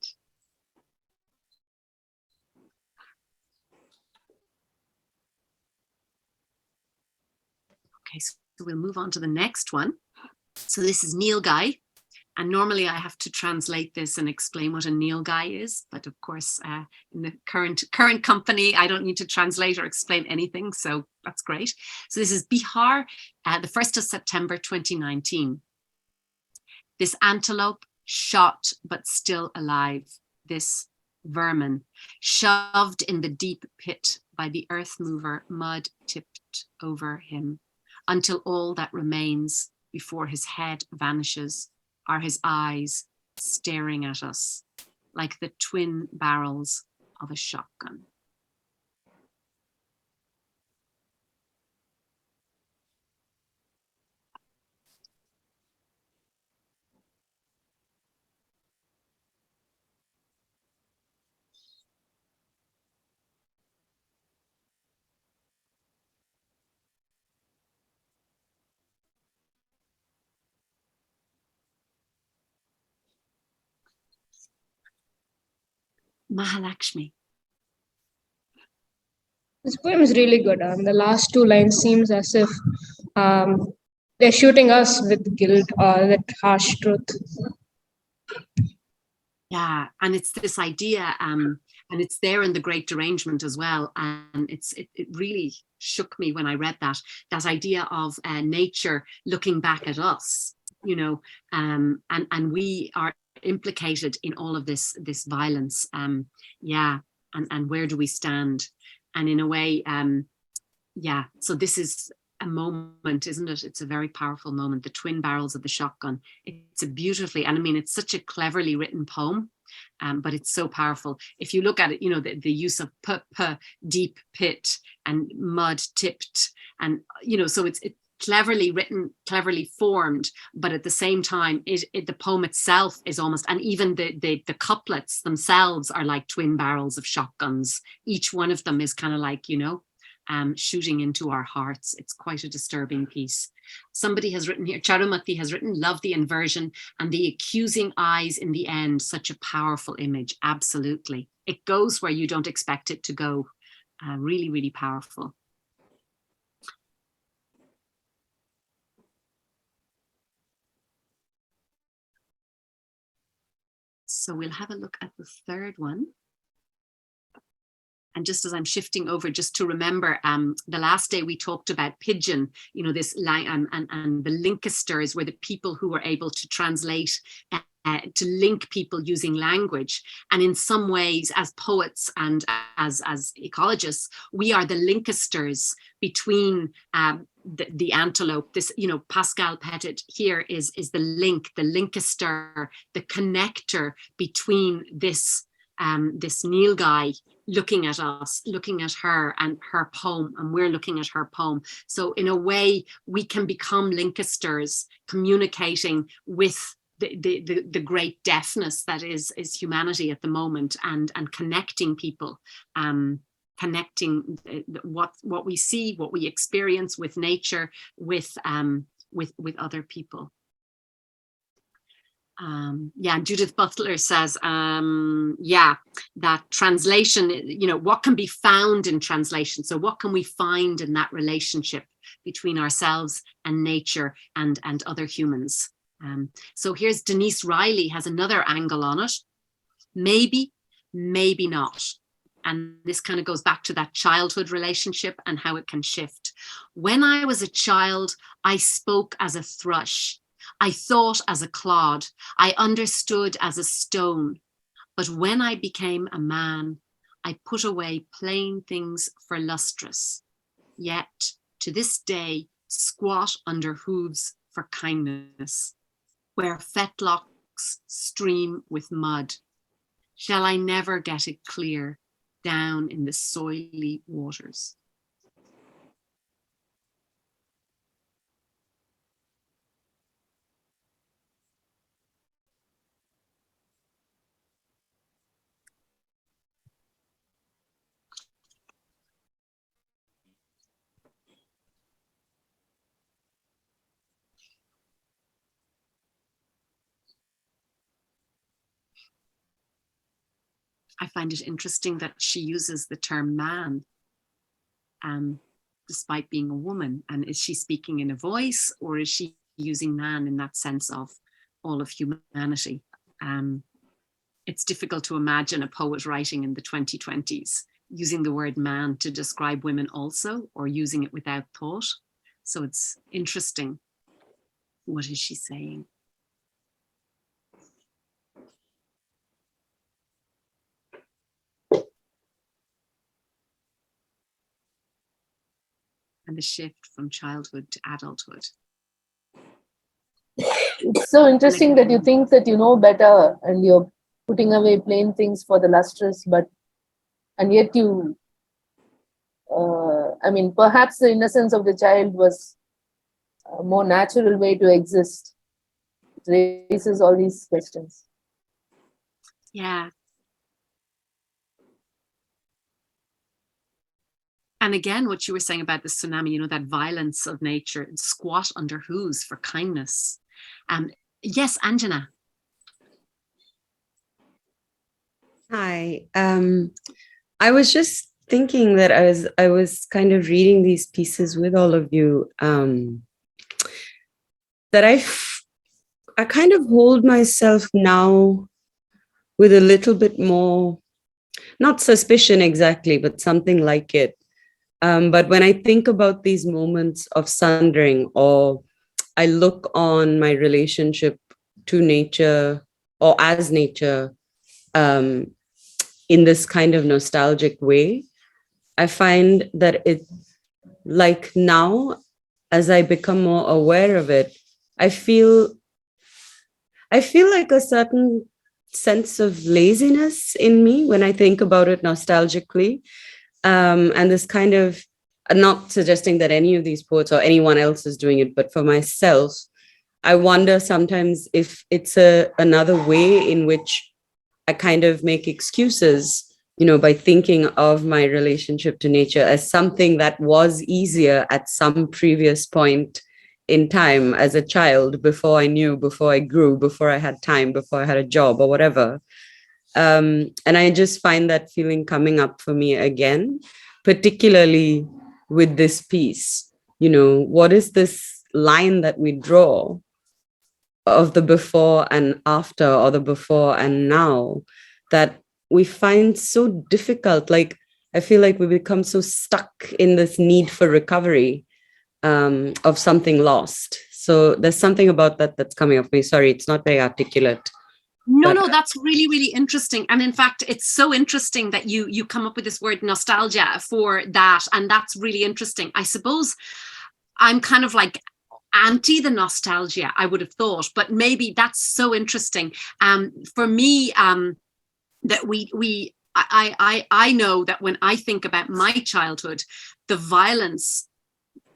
Okay, so we'll move on to the next one. So this is Nilgai, and normally I have to translate this and explain what a Nilgai is, but of course in the current company I don't need to translate or explain anything, so that's great. So this is Bihar, the 1st of September 2019. This antelope shot but still alive, this vermin shoved in the deep pit by the earth mover, mud tipped over him, until all that remains before his head vanishes are his eyes staring at us like the twin barrels of a shotgun. Mahalakshmi. This poem is really good. The last two lines seems as if they're shooting us with guilt or that harsh truth. Yeah, and it's this idea, and it's there in The Great Derangement as well. And it really shook me when I read that idea of nature looking back at us, you know, and we are implicated in all of this violence. Yeah, and where do we stand? And in a way, yeah, so this is a moment, isn't it? It's a very powerful moment, the twin barrels of the shotgun. It's a beautifully, and I mean, it's such a cleverly written poem, but it's so powerful. If you look at it, you know, the use of deep pit and mud tipped, and, you know, so it's cleverly written, cleverly formed, but at the same time, the poem itself is almost, and even the couplets themselves are like twin barrels of shotguns. Each one of them is kind of like, you know, shooting into our hearts. It's quite a disturbing piece. Somebody has written here, Charumati has written, love the inversion and the accusing eyes in the end, such a powerful image. Absolutely. It goes where you don't expect it to go. Really, really powerful. So we'll have a look at the third one. And just as I'm shifting over, just to remember, the last day we talked about pidgin, you know, this line, and the linkisters were the people who were able to translate, to link people using language. And in some ways, as poets and as ecologists, we are the linkisters between the antelope. This, you know, Pascal Petit here is the link, the linkaster, the connector between this this Nilgai looking at us, looking at her and her poem, and we're looking at her poem. So in a way, we can become linkesters, communicating with the great deafness that is humanity at the moment, and connecting people, connecting what we see, what we experience with nature, with other people. Yeah, and Judith Butler says, yeah, that translation, you know, what can be found in translation? So what can we find in that relationship between ourselves and nature and other humans? So here's Denise Riley has another angle on it. Maybe, maybe not. And this kind of goes back to that childhood relationship and how it can shift. When I was a child, I spoke as a thrush. I thought as a clod. I understood as a stone. But when I became a man, I put away plain things for lustrous. Yet, to this day, squat under hooves for kindness, where fetlocks stream with mud. Shall I never get it clear down in the soily waters? I find it interesting that she uses the term man, despite being a woman. And is she speaking in a voice, or is she using man in that sense of all of humanity? It's difficult to imagine a poet writing in the 2020s using the word man to describe women also, or using it without thought. So it's interesting. What is she saying? And the shift from childhood to adulthood. It's so interesting that you think that you know better and you're putting away plain things for the lustrous, and yet you, I mean, perhaps the innocence of the child was a more natural way to exist. It raises all these questions. Yeah. And again, what you were saying about the tsunami, you know, that violence of nature, squat under hooves for kindness. Yes, Anjana. Hi. I was just thinking that I was kind of reading these pieces with all of you, that I kind of hold myself now with a little bit more, not suspicion exactly, but something like it. But when I think about these moments of sundering, or I look on my relationship to nature or as nature in this kind of nostalgic way, I find that it, like now, as I become more aware of it, I feel like a certain sense of laziness in me when I think about it nostalgically. And this kind of, not suggesting that any of these poets or anyone else is doing it, but for myself, I wonder sometimes if it's another way in which I kind of make excuses, you know, by thinking of my relationship to nature as something that was easier at some previous point in time as a child, before I knew, before I grew, before I had time, before I had a job or whatever. And I just find that feeling coming up for me again, particularly with this piece. You know, what is this line that we draw of the before and after, or the before and now, that we find so difficult? Like, I feel like we become so stuck in this need for recovery of something lost. So there's something about that that's coming up for me. Sorry, it's not very articulate. No, that's really, really interesting. And in fact, it's so interesting that you come up with this word nostalgia for that. And that's really interesting. I suppose I'm kind of like anti the nostalgia, I would have thought, but maybe that's so interesting. For me, that I know that when I think about my childhood, the violence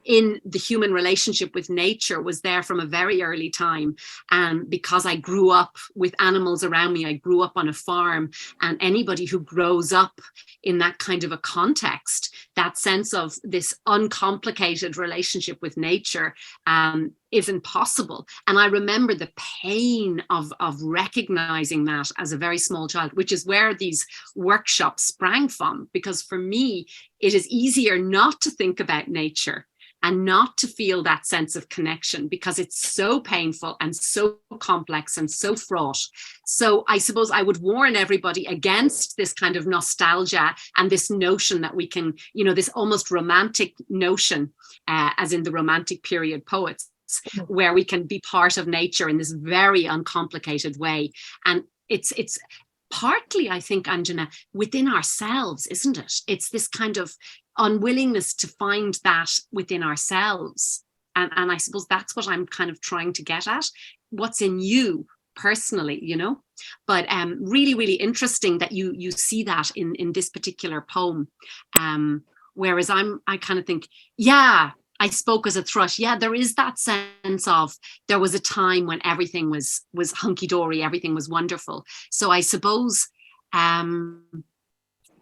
in the human relationship with nature was there from a very early time. And because I grew up with animals around me, I grew up on a farm, and anybody who grows up in that kind of a context, that sense of this uncomplicated relationship with nature isn't possible. And I remember the pain of recognizing that as a very small child, which is where these workshops sprang from. Because for me, it is easier not to think about nature and not to feel that sense of connection, because it's so painful and so complex and so fraught. So I suppose I would warn everybody against this kind of nostalgia and this notion that we can, this almost romantic notion, as in the Romantic period poets, where we can be part of nature in this very uncomplicated way. And it's partly, I think, Anjana, within ourselves, isn't it? It's this kind of unwillingness to find that within ourselves. And I suppose that's what I'm kind of trying to get at. What's in you personally, But really, really interesting that you see that in this particular poem. Whereas I kind of think, yeah, I spoke as a thrush. Yeah, there is that sense of there was a time when everything was hunky-dory, everything was wonderful. So I suppose,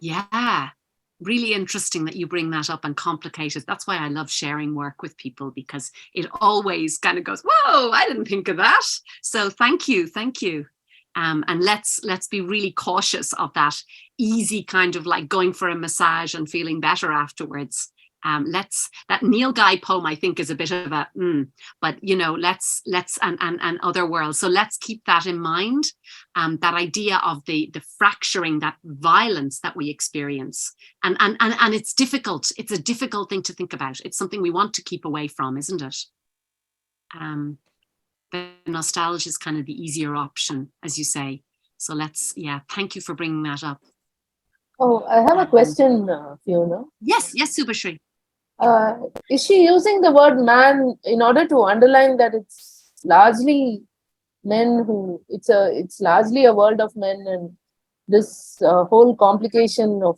yeah, really interesting that you bring that up and complicate it. That's why I love sharing work with people, because it always kind of goes, whoa, I didn't think of that. So thank you. And let's be really cautious of that easy kind of like going for a massage and feeling better afterwards. That Neil Guy poem, I think, is a bit of a, but let's and other worlds. So let's keep that in mind. That idea of the fracturing, that violence that we experience, and it's difficult. It's a difficult thing to think about. It's something we want to keep away from, isn't it? The nostalgia is kind of the easier option, as you say. So thank you for bringing that up. Oh, I have a question, Fiona. Yes, Subhashri. Is she using the word man in order to underline that it's largely men who, it's largely a world of men, and this whole complication of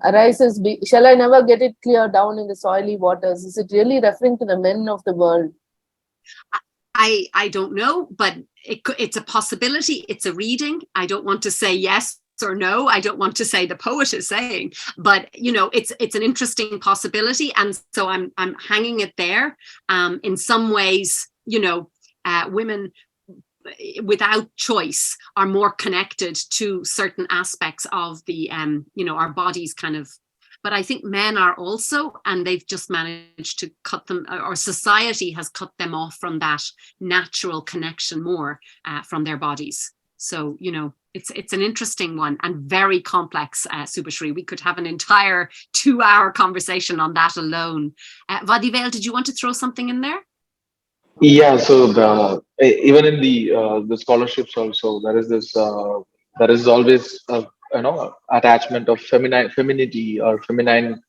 arises, shall I never get it clear down in the soily waters? Is it really referring to the men of the world? I don't know, but it's a possibility. It's a reading. I don't want to say yes or no. I don't want to say the poet is saying, but it's an interesting possibility, and so I'm hanging it there. In some ways, women without choice are more connected to certain aspects of the our bodies kind of. But I think men are also, and they've just managed to cut them, or society has cut them off from that natural connection more from their bodies. So, it's an interesting one and very complex, Subhashri. We could have an entire 2-hour conversation on that alone. Vadivel, did you want to throw something in there? Yeah, so even in the scholarships also, there is always attachment of femininity or feminine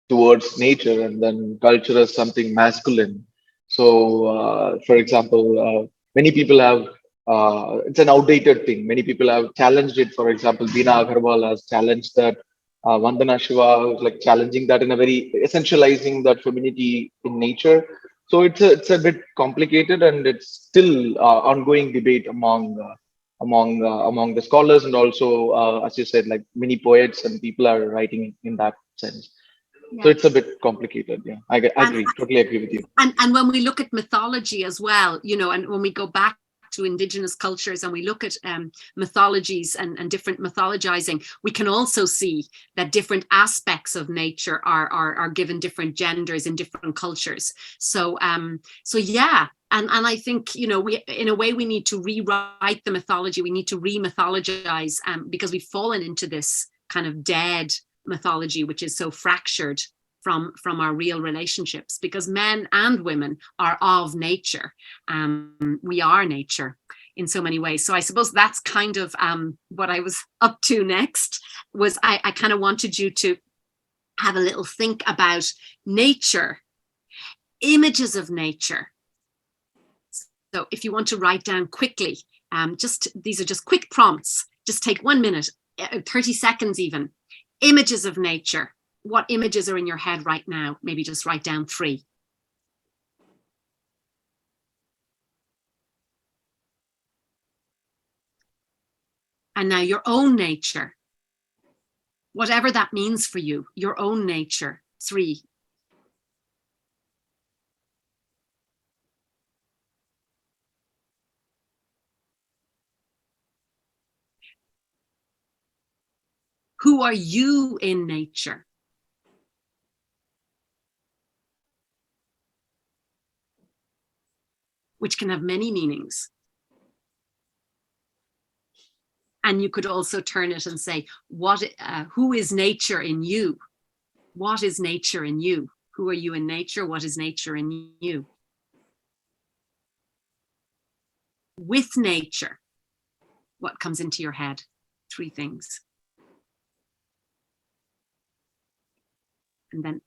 towards nature, and then culture as something masculine. So, for example, many people have it's an outdated thing. Many people have challenged it. For example, Beena Agarwal has challenged that. Vandana Shiva was like challenging that in a very essentializing that femininity in nature. So it's a bit complicated, and it's still ongoing debate among the scholars, and also as you said, like many poets and people are writing in that sense. Yeah. So it's a bit complicated. Yeah, I agree, totally agree with you. And when we look at mythology as well, and when we go back to indigenous cultures and we look at mythologies and different mythologizing, we can also see that different aspects of nature are given different genders in different cultures. So yeah, and I think we in a way we need to rewrite the mythology. We need to re-mythologize because we've fallen into this kind of dead mythology, which is so fractured from our real relationships, because men and women are of nature. We are nature in so many ways. So I suppose that's kind of what I was up to next. Was I kind of wanted you to have a little think about nature, images of nature. So if you want to write down quickly, these are just quick prompts. Just take 1 minute, 30 seconds even. Images of nature. What images are in your head right now? Maybe just write down 3. And now your own nature. Whatever that means for you, your own nature, 3. Who are you in nature? Which can have many meanings. And you could also turn it and say, who is nature in you? What is nature in you? Who are you in nature? What is nature in you? With nature, what comes into your head? 3 things. And then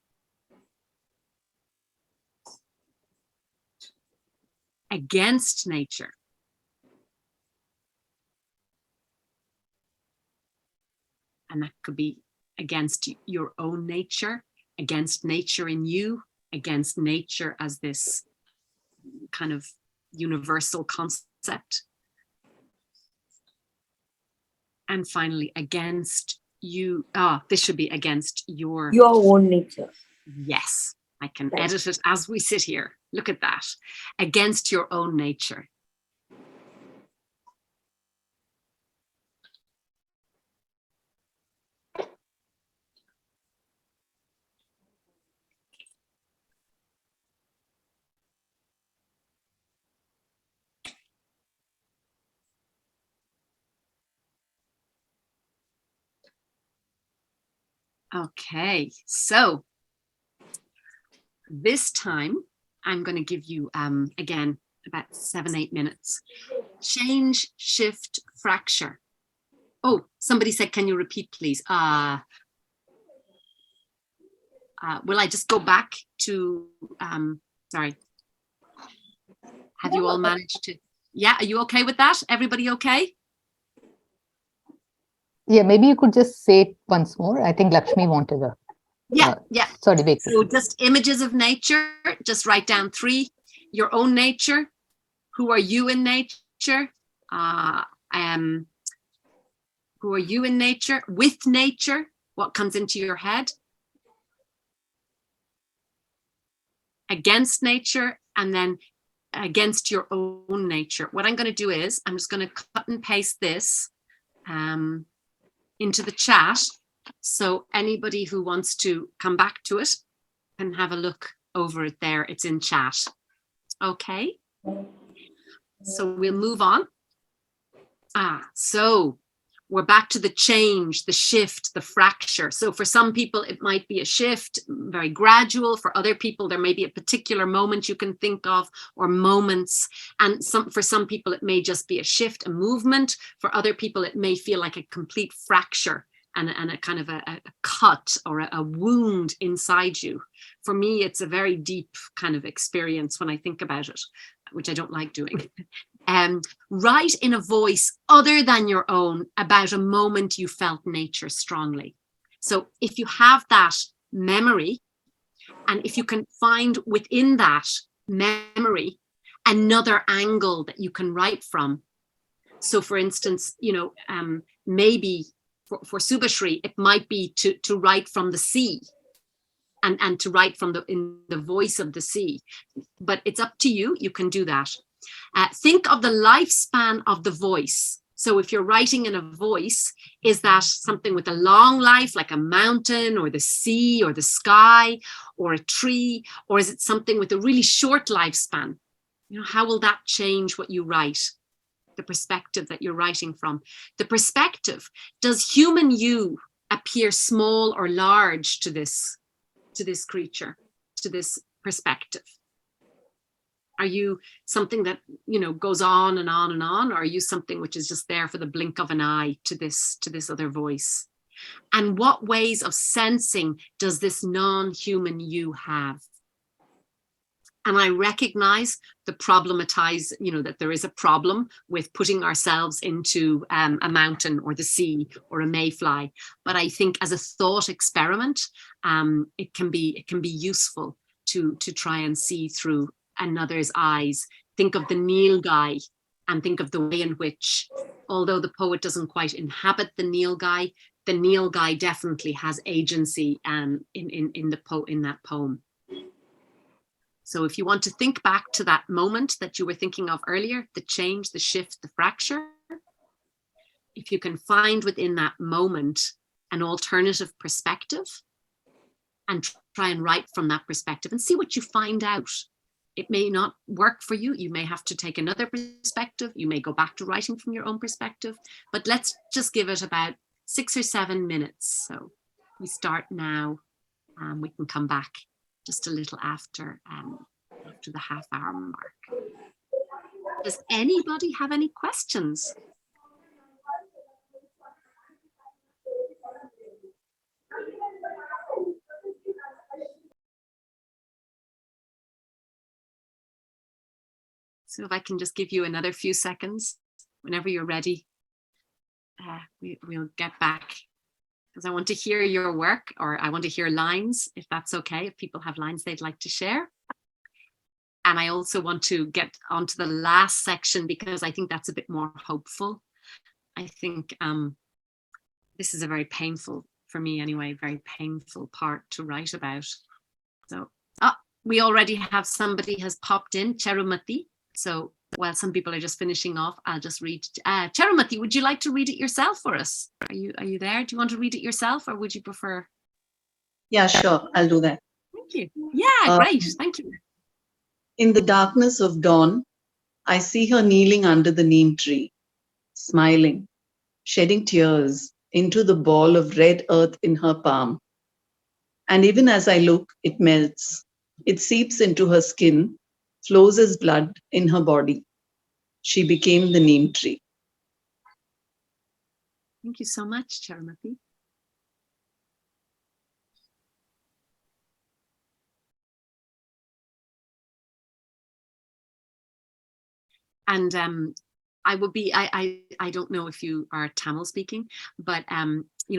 against nature. And that could be against your own nature, against nature in you, against nature as this kind of universal concept. And finally, against you. This should be against your own nature. Yes, I can edit it as we sit here. Look at that. Against your own nature. Okay, so this time I'm going to give you, again, about 7-8 minutes. Change, shift, fracture. Oh, somebody said, can you repeat, please? Will I just go back to, sorry. Have you all managed to, yeah, are you okay with that? Everybody okay? Yeah, maybe you could just say it once more. I think Lakshmi wanted a. Yeah. Sorry, wait. So just images of nature, just write down 3. Your own nature. Who are you in nature? Who are you in nature? With nature, what comes into your head? Against nature, and then against your own nature. What I'm going to do is, I'm just going to cut and paste this into the chat. So anybody who wants to come back to it can have a look over it there. It's in chat. Okay. So we'll move on. So we're back to the change, the shift, the fracture. So for some people, it might be a shift, very gradual. For other people, there may be a particular moment you can think of, or moments. And for some people, it may just be a shift, a movement. For other people, it may feel like a complete fracture and a kind of a cut or a wound inside you. For me, it's a very deep kind of experience when I think about it, which I don't like doing. Write in a voice other than your own about a moment you felt nature strongly. So if you have that memory, and if you can find within that memory another angle that you can write from. So for instance, maybe for Subhashri, it might be to write from the sea and to write from in the voice of the sea. But it's up to you. You can do that. Think of the lifespan of the voice. So if you're writing in a voice, is that something with a long life, like a mountain or the sea or the sky or a tree? Or is it something with a really short lifespan? How will that change what you write? The perspective that you're writing from. The perspective, does human you appear small or large to this creature, to this perspective? Are you something that, goes on and on and on? Or are you something which is just there for the blink of an eye to this other voice? And what ways of sensing does this non-human you have? And I recognize the problematize, that there is a problem with putting ourselves into a mountain or the sea or a mayfly. But I think as a thought experiment, it can be useful to try and see through another's eyes. Think of the Nilgai and think of the way in which, although the poet doesn't quite inhabit the Nilgai definitely has agency in that poem. So if you want to think back to that moment that you were thinking of earlier, the change, the shift, the fracture, if you can find within that moment an alternative perspective and try and write from that perspective and see what you find out. It may not work for you. You may have to take another perspective. You may go back to writing from your own perspective, but let's just give it about 6 or 7 minutes. So we start now. We can come back just a little after the half-hour mark. Does anybody have any questions? So if I can just give you another few seconds, whenever you're ready, we'll get back. Because I want to hear your work, or I want to hear lines, if that's okay, if people have lines they'd like to share. And I also want to get onto the last section because I think that's a bit more hopeful. I think this is a very painful, for me anyway, very painful part to write about. So, we already have somebody has popped in, Cherumati. So while some people are just finishing off, I'll just read. Cherumati, would you like to read it yourself for us? Are you there? Do you want to read it yourself, or would you prefer? Yeah, sure. I'll do that. Thank you. Yeah, great. Thank you. In the darkness of dawn, I see her kneeling under the neem tree, smiling, shedding tears into the ball of red earth in her palm. And even as I look, it melts. It seeps into her skin, flows as blood in her body. She became the neem tree. Thank you so much, Cherumati. And I don't know if you are Tamil speaking, but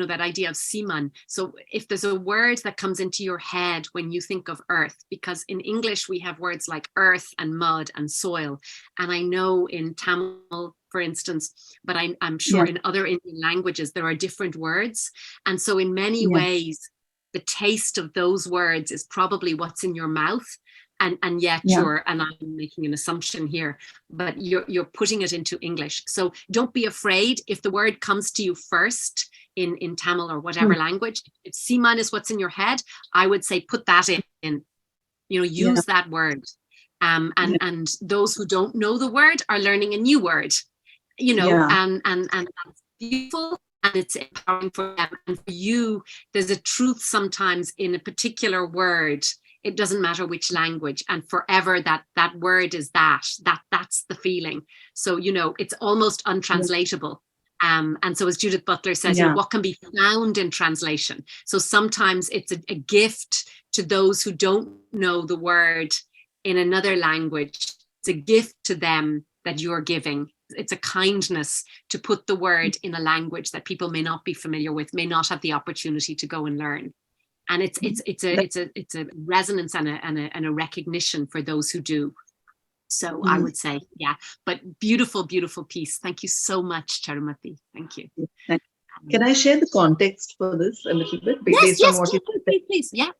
that idea of siman. So if there's a word that comes into your head when you think of earth, because in English we have words like earth and mud and soil. And I know in Tamil, for instance, but I'm sure in other Indian languages, there are different words. And so in many ways, the taste of those words is probably what's in your mouth. And yet and I'm making an assumption here, but you're putting it into English. So don't be afraid if the word comes to you first in Tamil or whatever language. If siman is what's in your head, I would say put that in. Use that word. And those who don't know the word are learning a new word. And that's beautiful. And it's empowering for them. And for you, there's a truth sometimes in a particular word. It doesn't matter which language, and forever that word is that's the feeling. So, it's almost untranslatable. And so as Judith Butler says, what can be found in translation? So sometimes it's a gift to those who don't know the word in another language. It's a gift to them that you're giving. It's a kindness to put the word in a language that people may not be familiar with, may not have the opportunity to go and learn. And it's a resonance and a recognition for those who do. So I would say, but beautiful, beautiful piece. Thank you so much, Cherumati. Thank you. Can I share the context for this a little bit? Yes, on what you said? Please. Yeah.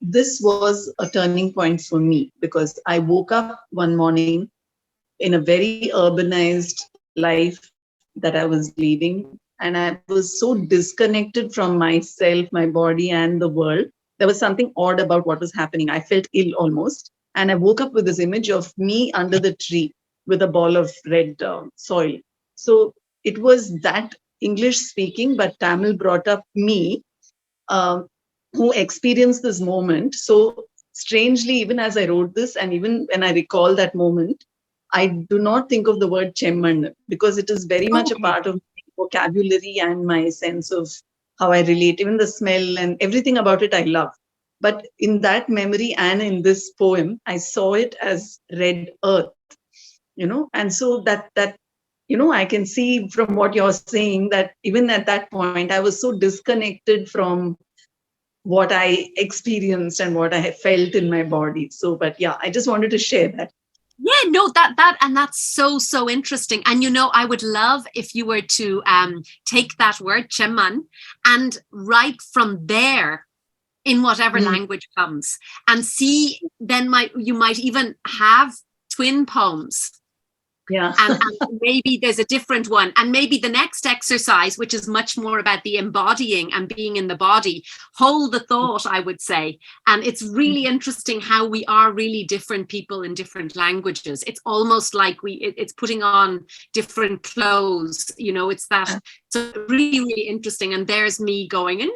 This was a turning point for me because I woke up one morning in a very urbanized life that I was leading. And I was so disconnected from myself, my body, and the world. There was something odd about what was happening. I felt ill almost. And I woke up with this image of me under the tree with a ball of red soil. So it was that English speaking, but Tamil brought up me, who experienced this moment. So strangely, even as I wrote this, and even when I recall that moment, I do not think of the word Chemman because it is very much a part of vocabulary and my sense of how I relate, even the smell and everything about it I love. But in that memory and in this poem, I saw it as red earth, and so that I can see from what you're saying that even at that point, I was so disconnected from what I experienced and what I felt in my body. So, but yeah, I just wanted to share that. Yeah, no, that's so interesting. And I would love if you were to take that word cheman and write from there in whatever language comes, and see, then you might even have twin poems. Yeah. and maybe there's a different one, and maybe the next exercise, which is much more about the embodying and being in the body, hold the thought, I would say. And it's really interesting how we are really different people in different languages. It's almost like it's putting on different clothes, it's that. So really interesting. And there's me going, and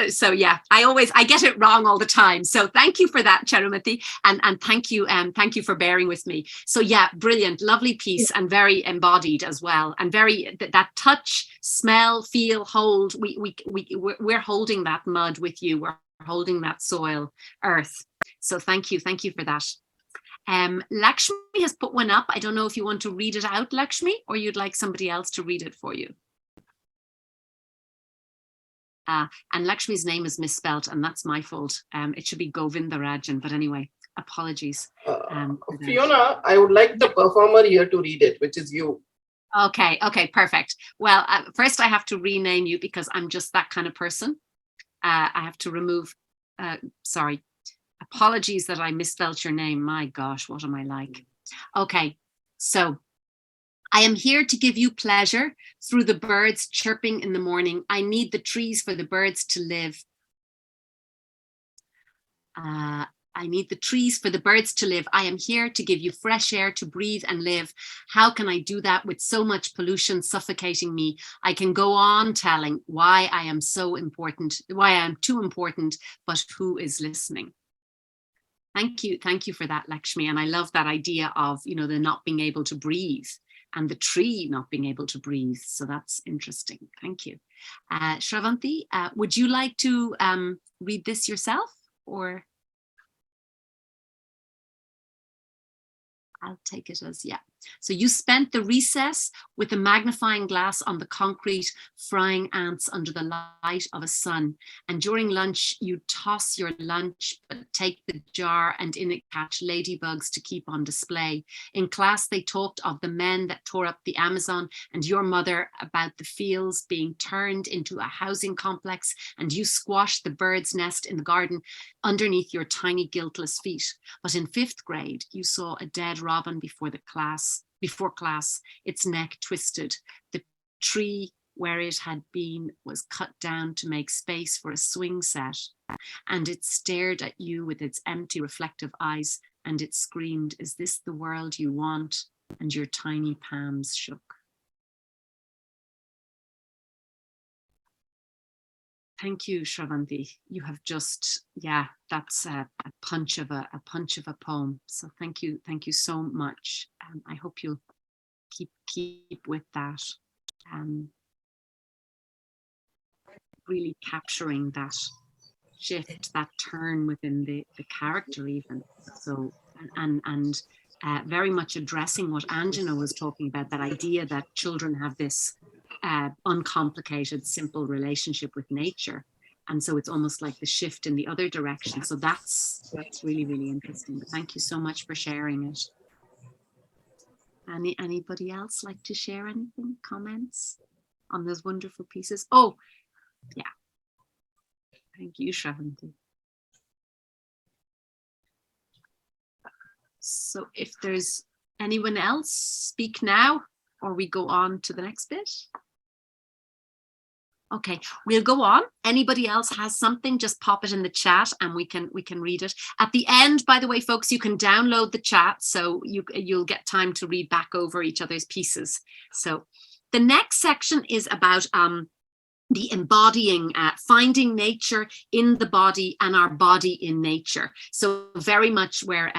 so yeah, I get it wrong all the time. So thank you for that, Charumati, and thank you for bearing with me. So yeah, brilliant, lovely piece, and very embodied as well, and very that touch, smell, feel, hold. We're holding that mud with you. We're holding that soil, earth. So thank you for that. Lakshmi has put one up. I don't know if you want to read it out, Lakshmi, or you'd like somebody else to read it for you. And Lakshmi's name is misspelt, and that's my fault. It should be Govindarajan, but anyway, apologies. Fiona, I would like the performer here to read it, which is you. Okay, perfect. Well, first I have to rename you because I'm just that kind of person. I have to remove, sorry, apologies that I misspelt your name. My gosh, what am I like? Okay, so I am here to give you pleasure through the birds chirping in the morning. I need the trees for the birds to live. I need the trees for the birds to live. I am here to give you fresh air to breathe and live. How can I do that with so much pollution suffocating me? I can go on telling why I am so important, why I am too important, but who is listening? Thank you for that, Lakshmi. And I love that idea of, the not being able to breathe, and the tree not being able to breathe. So that's interesting. Thank you. Shravanti, would you like to read this yourself, or? I'll take it as, yeah. So you spent the recess with a magnifying glass on the concrete, frying ants under the light of a sun. And during lunch, you toss your lunch, but take the jar and in it catch ladybugs to keep on display. In class, they talked of the men that tore up the Amazon, and your mother about the fields being turned into a housing complex, and you squashed the bird's nest in the garden underneath your tiny guiltless feet. But in 5th grade, you saw a dead robin before class, its neck twisted. The tree where it had been was cut down to make space for a swing set, and it stared at you with its empty reflective eyes, and it screamed, "Is this the world you want?" And your tiny palms shook. Thank you, Shravanti. You have just, yeah, that's a punch of a poem. So thank you so much. I hope you'll keep with that. Really capturing that shift, that turn within the character even. So and very much addressing what Anjana was talking about, that idea that children have this uncomplicated, simple relationship with nature. And so it's almost like the shift in the other direction. So that's really, really interesting. But thank you so much for sharing it. Anybody else like to share anything, comments on those wonderful pieces? Oh, yeah. Thank you, Shravanti. So if there's anyone else, speak now, or we go on to the next bit. Okay, we'll go on. Anybody else has something, just pop it in the chat and we can read it. At the end, by the way, folks, you can download the chat, so you'll get time to read back over each other's pieces. So the next section is about the embodying, finding nature in the body and our body in nature. So very much where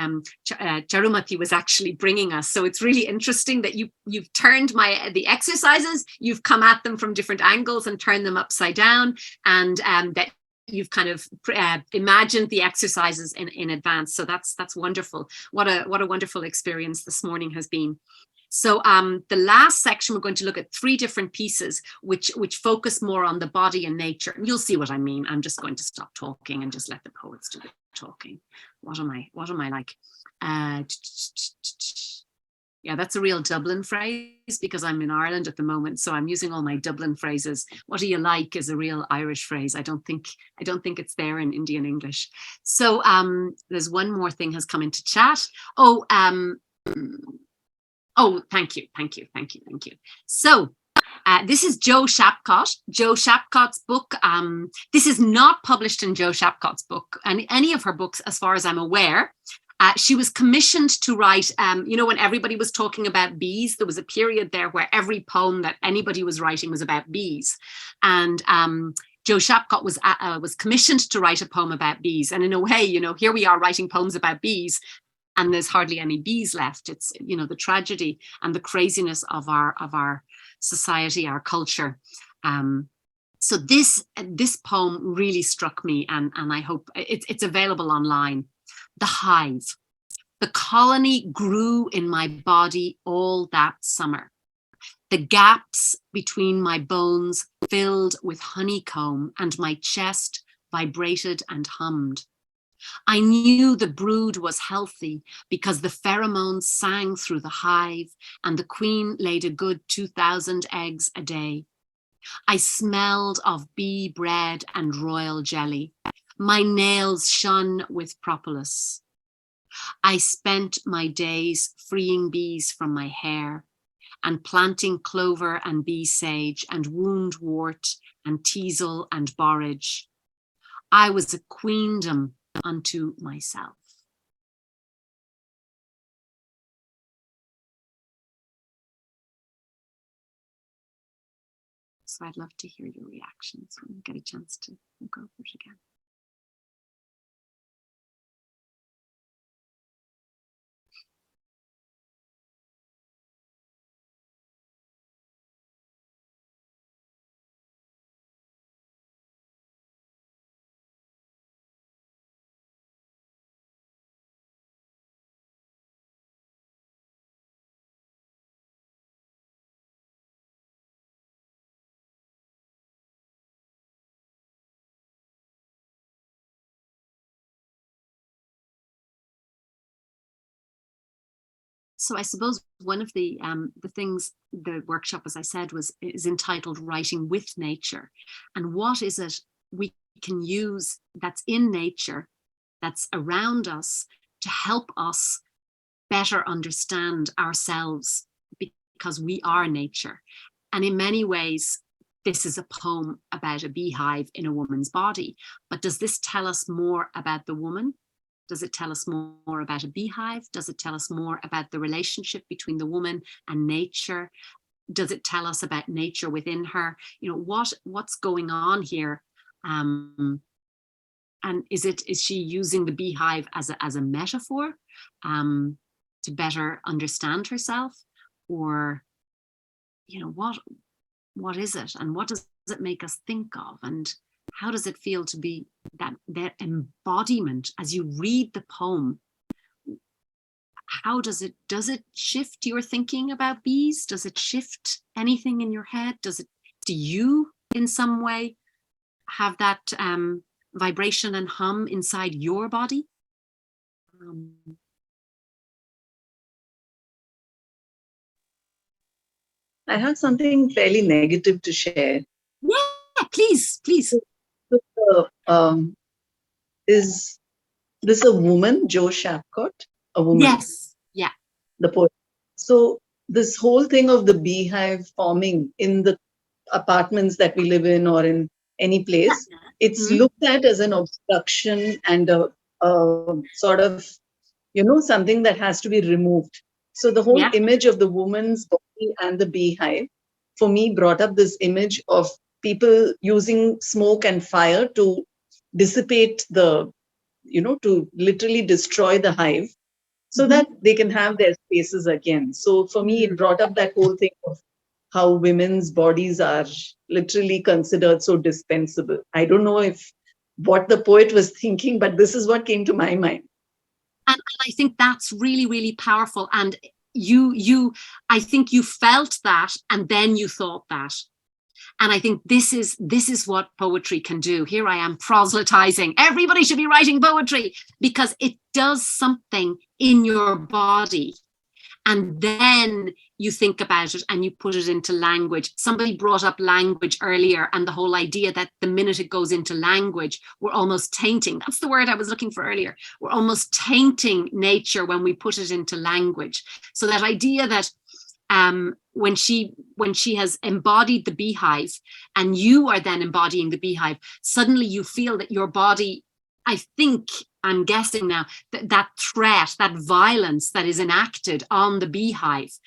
Charumati was actually bringing us. So it's really interesting that you've turned the exercises, you've come at them from different angles and turned them upside down, and that you've kind of imagined the exercises in advance. So that's wonderful. What a wonderful experience this morning has been. So the last section, we're going to look at 3 different pieces which focus more on the body and nature. And you'll see what I mean. I'm just going to stop talking and just let the poets do the talking. What am I like? Yeah, that's a real Dublin phrase because I'm in Ireland at the moment. So I'm using all my Dublin phrases. What do you like is a real Irish phrase. I don't think it's there in Indian English. So there's one more thing has come into chat. Oh, thank you. So this is Joe Shapcott. Joe Shapcott's book. This is not published in Joe Shapcott's book and any of her books, as far as I'm aware. She was commissioned to write, when everybody was talking about bees, there was a period there where every poem that anybody was writing was about bees. And Joe Shapcott was commissioned to write a poem about bees. And in a way, here we are writing poems about bees, and there's hardly any bees left. It's, the tragedy and the craziness of our society, our culture. So this poem really struck me, and I hope it's available online. The hive. The colony grew in my body all that summer. The gaps between my bones filled with honeycomb, and my chest vibrated and hummed. I knew the brood was healthy because the pheromones sang through the hive, and the queen laid a good 2,000 eggs a day. I smelled of bee bread and royal jelly. My nails shone with propolis. I spent my days freeing bees from my hair and planting clover and bee sage and woundwort and teasel and borage. I was a queendom unto myself. So I'd love to hear your reactions when you get a chance to go over it again. So I suppose one of the things, the workshop, as I said, is entitled Writing with Nature. And what is it we can use that's in nature, that's around us, to help us better understand ourselves, because we are nature. And in many ways, this is a poem about a beehive in a woman's body. But does this tell us more about the woman? Does it tell us more about a beehive? Does it tell us more about the relationship between the woman and nature? Does it tell us about nature within her? What's going on here? And is she using the beehive as a metaphor to better understand herself? Or, what is it? And what does it make us think of? And how does it feel to be that embodiment as you read the poem? How does it shift your thinking about bees? Does it shift anything in your head? Do you in some way have that vibration and hum inside your body? I have something fairly negative to share. Yeah, please. Is this a woman, Joe Shapcott? A woman? Yes. Yeah. The poet. So this whole thing of the beehive forming in the apartments that we live in or in any place, it's looked at as an obstruction and a sort of, something that has to be removed. So the whole image of the woman's body and the beehive, for me, brought up this image of people using smoke and fire to dissipate the, to literally destroy the hive so that they can have their spaces again. So for me, it brought up that whole thing of how women's bodies are literally considered so dispensable. I don't know if what the poet was thinking, but this is what came to my mind. And I think that's really, really powerful. And I think you felt that, and then you thought that. And I think this is what poetry can do. Here I am proselytizing. Everybody should be writing poetry because it does something in your body. And then you think about it and you put it into language. Somebody brought up language earlier, and the whole idea that the minute it goes into language, we're almost tainting. That's the word I was looking for earlier. We're almost tainting nature when we put it into language. So that idea that when she has embodied the beehive and you are then embodying the beehive, suddenly you feel that your body, I'm guessing now, that threat, that violence that is enacted on the beehive.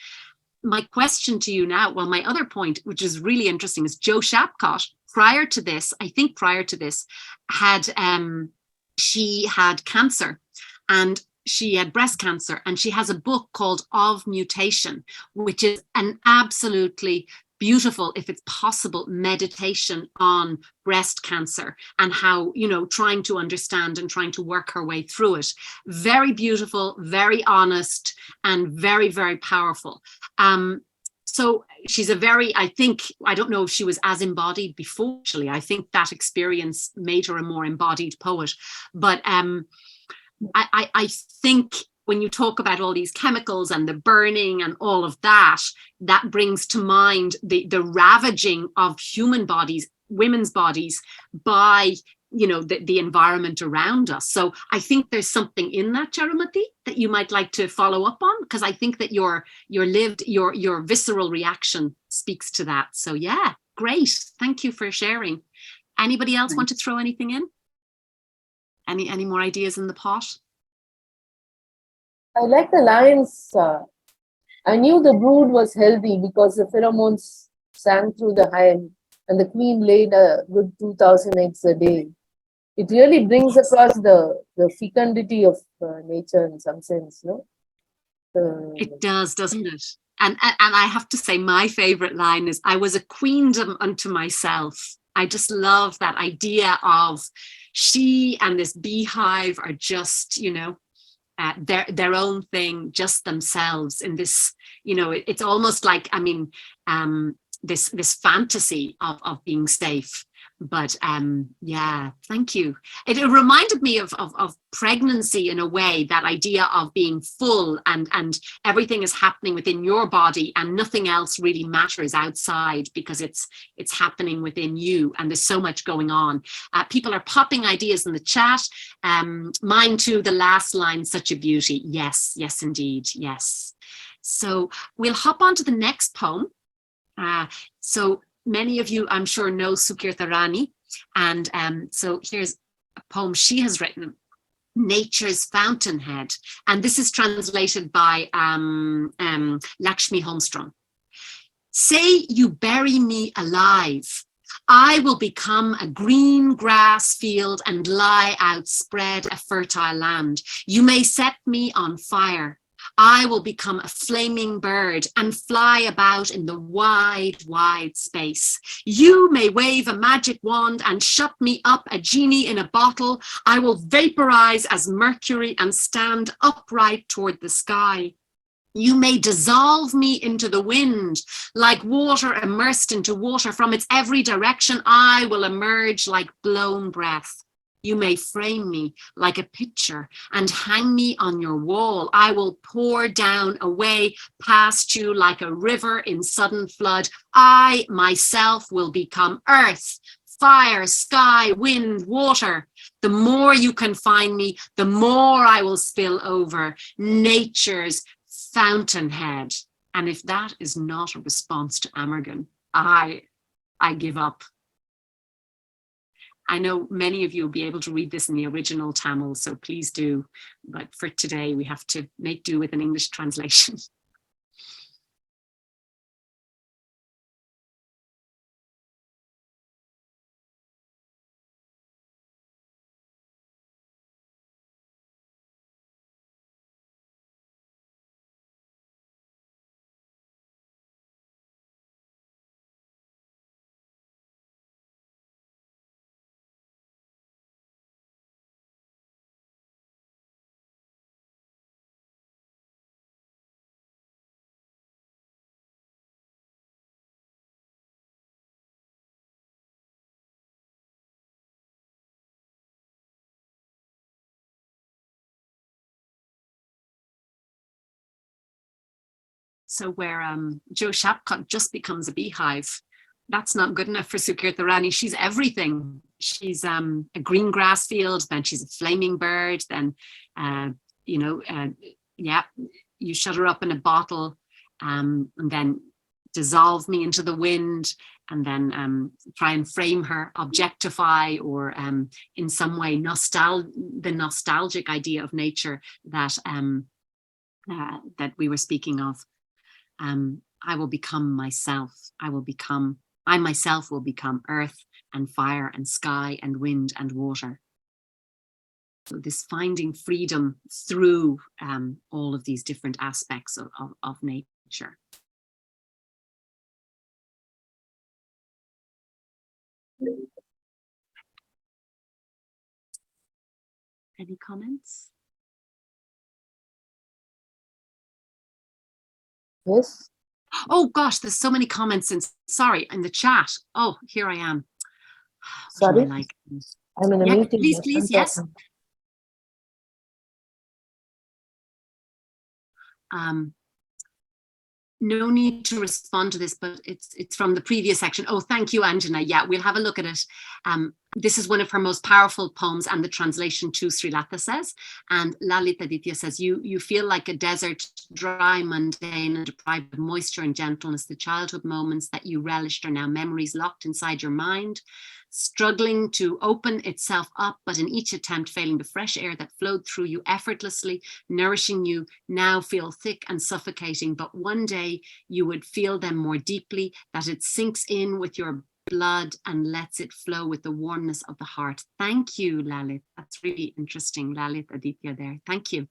My question to you now, well, my other point, which is really interesting, is Jo Shapcott, prior to this, she had cancer, and she had breast cancer, and she has a book called Of Mutation, which is an absolutely beautiful, if it's possible, meditation on breast cancer and how, trying to understand and trying to work her way through it. Very beautiful, very honest, and very, very powerful. So she's I don't know if she was as embodied before, actually. I think that experience made her a more embodied poet. But I think when you talk about all these chemicals and the burning and all of that, that brings to mind the ravaging of human bodies, women's bodies, by the environment around us. So I think there's something in that, Charumati, that you might like to follow up on, because I think that your visceral reaction speaks to that. So yeah, great. Thank you for sharing. Anybody else want to throw anything in? Any more ideas in the pot? I like the lines. I knew the brood was healthy because the pheromones sang through the hive and the queen laid a good 2,000 eggs a day. It really brings across the fecundity of nature in some sense, no? It does, doesn't it? And I have to say, my favorite line is, I was a queendom unto myself. I just love that idea of she and this beehive are just, their own thing, just themselves in this, it's almost like, this fantasy of being safe. But yeah, thank you. It reminded me of pregnancy in a way, that idea of being full and everything is happening within your body and nothing else really matters outside, because it's happening within you and there's so much going on. People are popping ideas in the chat. Mine too, the last line, such a beauty. Yes, indeed, yes. So we'll hop on to the next poem. So many of you, I'm sure, know Sukirtha Rani, and so here's a poem she has written, Nature's Fountainhead, and this is translated by Lakshmi Holmstrom. Say you bury me alive, I will become a green grass field and lie outspread a fertile land. You may set me on fire, I will become a flaming bird and fly about in the wide, wide space. You may wave a magic wand and shut me up, a genie in a bottle. I will vaporize as mercury and stand upright toward the sky. You may dissolve me into the wind, like water immersed into water. From its every direction, I will emerge like blown breath. You may frame me like a picture and hang me on your wall. I will pour down away past you like a river in sudden flood. I myself will become earth, fire, sky, wind, water. The more you confine me, the more I will spill over. Nature's fountainhead. And if that is not a response to Amargan, I give up. I know many of you will be able to read this in the original Tamil, so please do. But for today, we have to make do with an English translation. So where Joe Shapcott just becomes a beehive, that's not good enough for Sukirta Rani. She's everything. She's a green grass field, then she's a flaming bird, then, yeah, you shut her up in a bottle and then dissolve me into the wind, and then try and frame her, objectify, or in some way the nostalgic idea of nature that that we were speaking of. I will become myself. I myself will become earth and fire and sky and wind and water. So this finding freedom through all of these different aspects of nature. Any comments? Yes. Oh gosh, there's so many comments in the chat. Oh, here I am. Sorry. Like? I'm in a meeting. Please, yes. No need to respond to this, but it's from the previous section. Oh, thank you, Anjana. Yeah, we'll have a look at it. This is one of her most powerful poems, and the translation too, Srilata says. And Lalit Aditya says, you feel like a desert, dry, mundane, and deprived of moisture and gentleness. The childhood moments that you relished are now memories locked inside your mind, struggling to open itself up, but in each attempt failing. The fresh air that flowed through you effortlessly, nourishing you, now feel thick and suffocating. But one day you would feel them more deeply, that it sinks in with your blood and lets it flow with the warmness of the heart. Thank you, Lalit. That's really interesting, Lalit Aditya there. Thank you.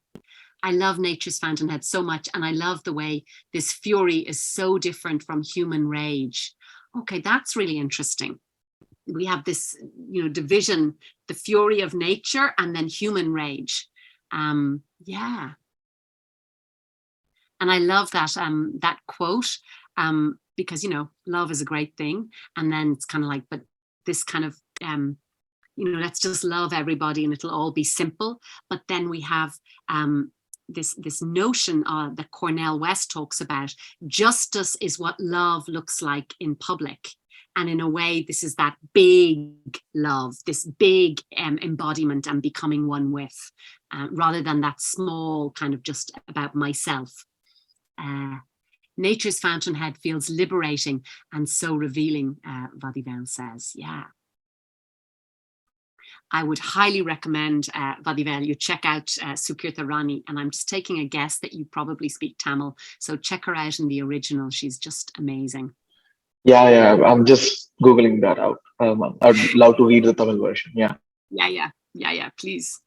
I love nature's fountainhead so much, and I love the way this fury is so different from human rage. Okay, that's really interesting. We have this, division, the fury of nature and then human rage. Yeah. And I love that that quote, because, love is a great thing. And then it's kind of like, but this kind of, let's just love everybody and it'll all be simple. But then we have this notion that Cornel West talks about. Justice is what love looks like in public. And in a way, this is that big love, this big embodiment and becoming one with, rather than that small kind of just about myself. Nature's fountainhead feels liberating and so revealing, Vadivel says. Yeah. I would highly recommend, Vadivel, you check out Sukirta Rani, and I'm just taking a guess that you probably speak Tamil. So check her out in the original. She's just amazing. Yeah. I'm just Googling that out. I'd love to read the Tamil version. Yeah. Yeah. Please.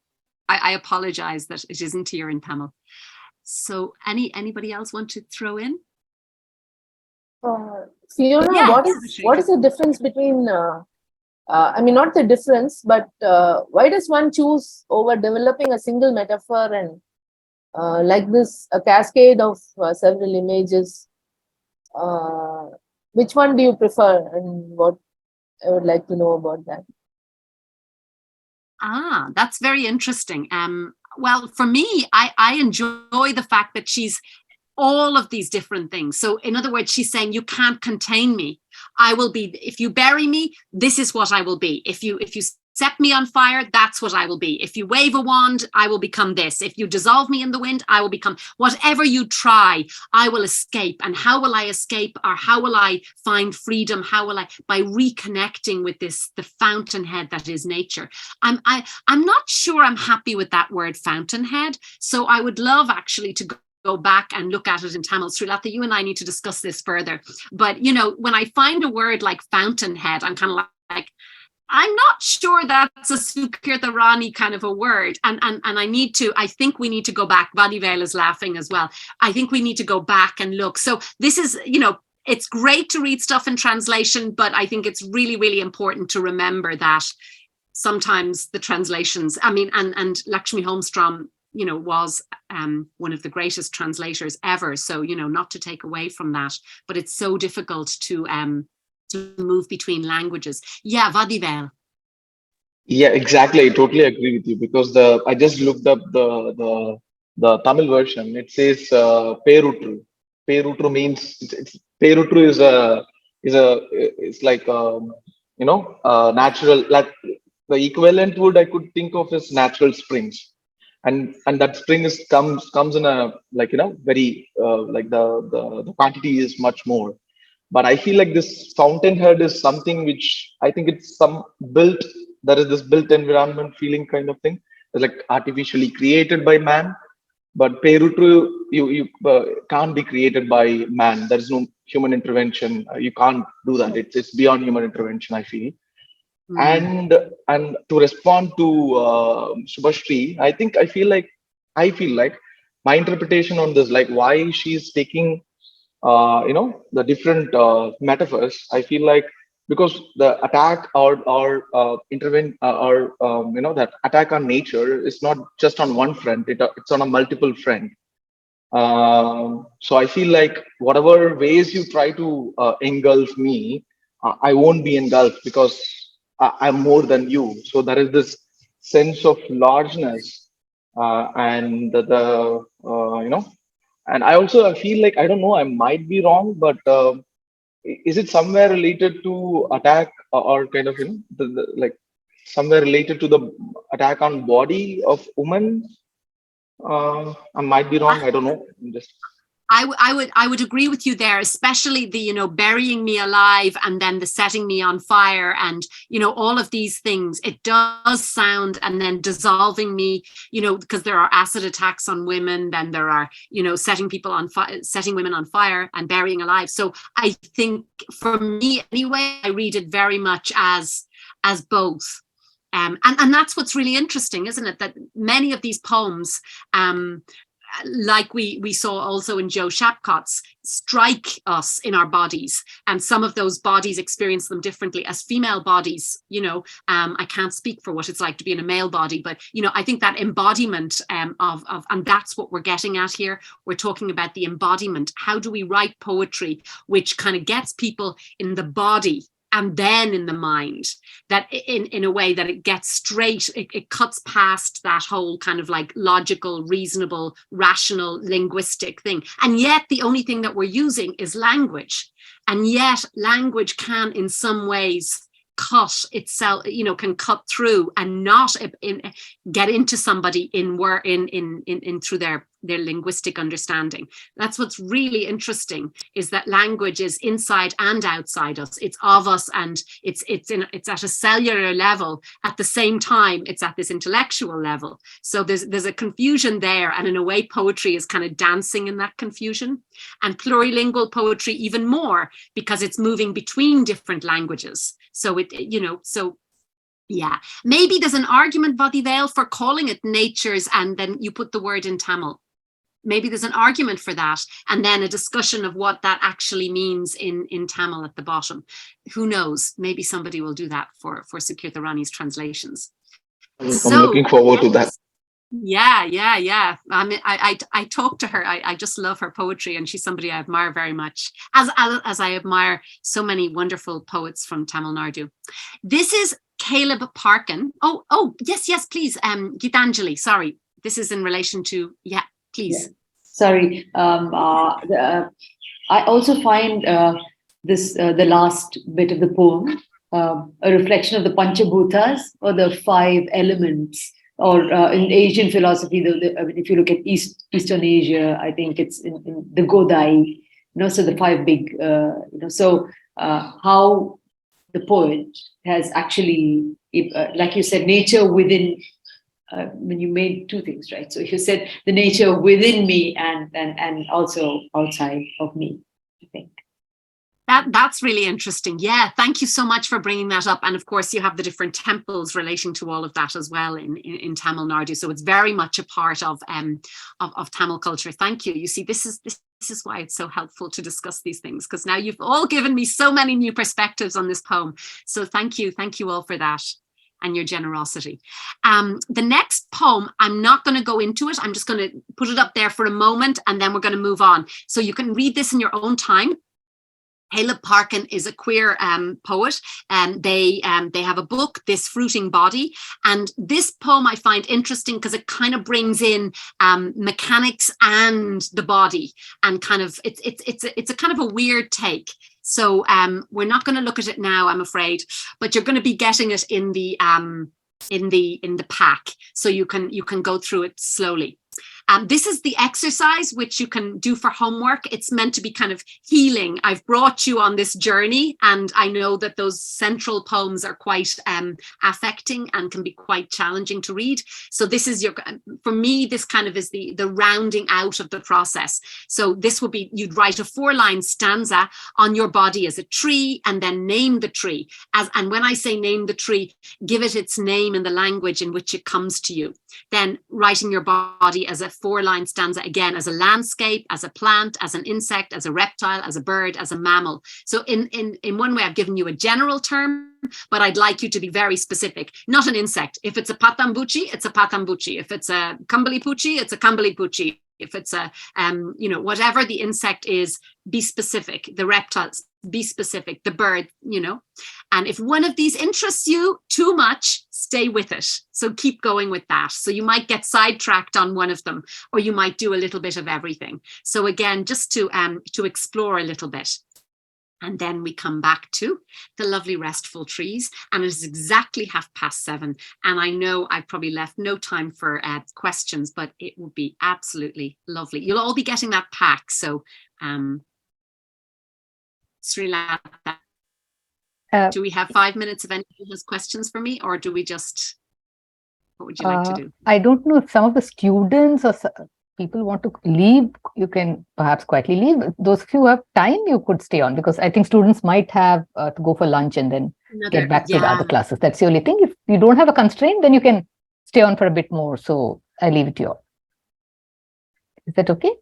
I apologize that it isn't here in Tamil. So anybody else want to throw in? Fiona, Yeah, what is the difference between, not the difference, but why does one choose over developing a single metaphor and like this, a cascade of several images? Which one do you prefer, and what I would like to know about that? That's very interesting. Well, for me, I enjoy the fact that she's all of these different things. So in other words, she's saying, you can't contain me. I will be, if you bury me, this is what I will be. If you set me on fire, that's what I will be. If you wave a wand, I will become this. If you dissolve me in the wind, I will become whatever you try, I will escape. And how will I escape, or how will I find freedom? How will I, by reconnecting with the fountainhead that is nature. I'm not sure I'm happy with that word fountainhead. So I would love actually to go back and look at it in Tamil. Srilata, you and I need to discuss this further. But, when I find a word like fountainhead, I'm kind of like, I'm not sure that's a Sukirta Rani kind of a word. And I think we need to go back. Vadivel is laughing as well. I think we need to go back and look. So this is, it's great to read stuff in translation, but I think it's really, really important to remember that sometimes the translations, and Lakshmi Holmstrom, was one of the greatest translators ever. So, not to take away from that, but it's so difficult to move between languages. Yeah, Vadivel. Yeah, exactly. I totally agree with you, because I just looked up the Tamil version. It says Perutru. Perutru means Perutru is like natural, like the equivalent would I could think of as natural springs, and that spring is comes in a like very like the quantity is much more. But I feel like this fountainhead is something which I think it's some built, there is this built environment feeling kind of thing. It's like artificially created by man. But Perutru, you can't be created by man. There is no human intervention. You can't do that. It's beyond human intervention, I feel. And to respond to Subhashri, I feel like my interpretation on this, like why she's taking the different metaphors. I feel like because the attack or intervene or that attack on nature is not just on one front, it's on a multiple front. So I feel like whatever ways you try to engulf me, I won't be engulfed because I'm more than you. So there is this sense of largeness, and and I also feel like, I don't know, I might be wrong, but is it somewhere related to attack or kind of like somewhere related to the attack on body of women? I might be wrong. I don't know. I would agree with you there, especially the, burying me alive and then the setting me on fire and, all of these things. It does sound, and then dissolving me, because there are acid attacks on women, then there are, setting women on fire and burying alive. So I think for me anyway, I read it very much as both. And that's what's really interesting, isn't it? That many of these poems, like we saw also in Joe Shapcott's, strike us in our bodies, and some of those bodies experience them differently. As female bodies, I can't speak for what it's like to be in a male body, but I think that embodiment of and that's what we're getting at here. We're talking about the embodiment. How do we write poetry which kind of gets people in the body and then in the mind, that in a way that it gets straight, it cuts past that whole kind of like logical, reasonable, rational, linguistic thing. And yet the only thing that we're using is language. And yet language can in some ways cut itself, can cut through and not get into somebody in through their linguistic understanding. That's what's really interesting, is that language is inside and outside us. It's of us, and it's at a cellular level. At the same time, it's at this intellectual level. So there's a confusion there, and in a way, poetry is kind of dancing in that confusion, and plurilingual poetry even more, because it's moving between different languages. So yeah, maybe there's an argument, Vadivel, for calling it natures and then you put the word in Tamil. Maybe there's an argument for that, and then a discussion of what that actually means in Tamil at the bottom. Who knows? Maybe somebody will do that for Sukirtha Rani's translations. I'm looking forward to that. Yeah. I talk to her. I just love her poetry, and she's somebody I admire very much, as I admire so many wonderful poets from Tamil Nadu. This is Caleb Parkin. Oh, yes, please. Gitanjali, sorry. This is in relation to, please. Yeah. Sorry. I also find this the last bit of the poem a reflection of the Panchabhutas, or the 5 elements, or in Asian philosophy, if you look at Eastern Asia, I think it's in the Godai, so the 5 big, how the poet has actually, like you said, nature within. When you made 2 things, right? So you said the nature within me and also outside of me, I think. That's really interesting. Yeah, thank you so much for bringing that up. And of course, you have the different temples relating to all of that as well in Tamil Nadu. So it's very much a part of Tamil culture. Thank you. You see, this is why it's so helpful to discuss these things, because now you've all given me so many new perspectives on this poem. So thank you all for that and your generosity. The next poem, I'm not going to go into it. I'm just going to put it up there for a moment, and then we're going to move on. So you can read this in your own time. Caleb Parkin is a queer poet, and they have a book, This Fruiting Body. And this poem I find interesting because it kind of brings in mechanics and the body, and kind of it's a kind of a weird take. So we're not going to look at it now, I'm afraid, but you're going to be getting it in the pack, so you can go through it slowly. This is the exercise which you can do for homework. It's meant to be kind of healing. I've brought you on this journey, and I know that those central poems are quite affecting and can be quite challenging to read. So this is for me, this kind of is the rounding out of the process. So this would be, you'd write a 4-line stanza on your body as a tree, and then name the tree. And when I say name the tree, give it its name in the language in which it comes to you. Then writing your body as a 4-line stanza again, as a landscape, as a plant, as an insect, as a reptile, as a bird, as a mammal. So in one way, I've given you a general term, but I'd like you to be very specific. Not an insect. If it's a patambuchi, it's a patambuchi. If it's a kambalipuchi, it's a kambalipuchi. If it's a, whatever the insect is, be specific. The reptiles, be specific. The bird, and if one of these interests you too much, stay with it. So keep going with that. So you might get sidetracked on one of them, or you might do a little bit of everything. So again, just to explore a little bit. And then we come back to the lovely restful trees, and it is exactly 7:30. And I know I've probably left no time for questions, but it would be absolutely lovely. You'll all be getting that pack. So Srilata, do we have 5 minutes if anyone has questions for me, or do we just, what would you like to do? I don't know if some of the students or people want to leave, you can perhaps quietly leave. Those of you who have time, you could stay on, because I think students might have to go for lunch and then get back to the other classes. That's the only thing. If you don't have a constraint, then you can stay on for a bit more. So I leave it to you all. Is that okay?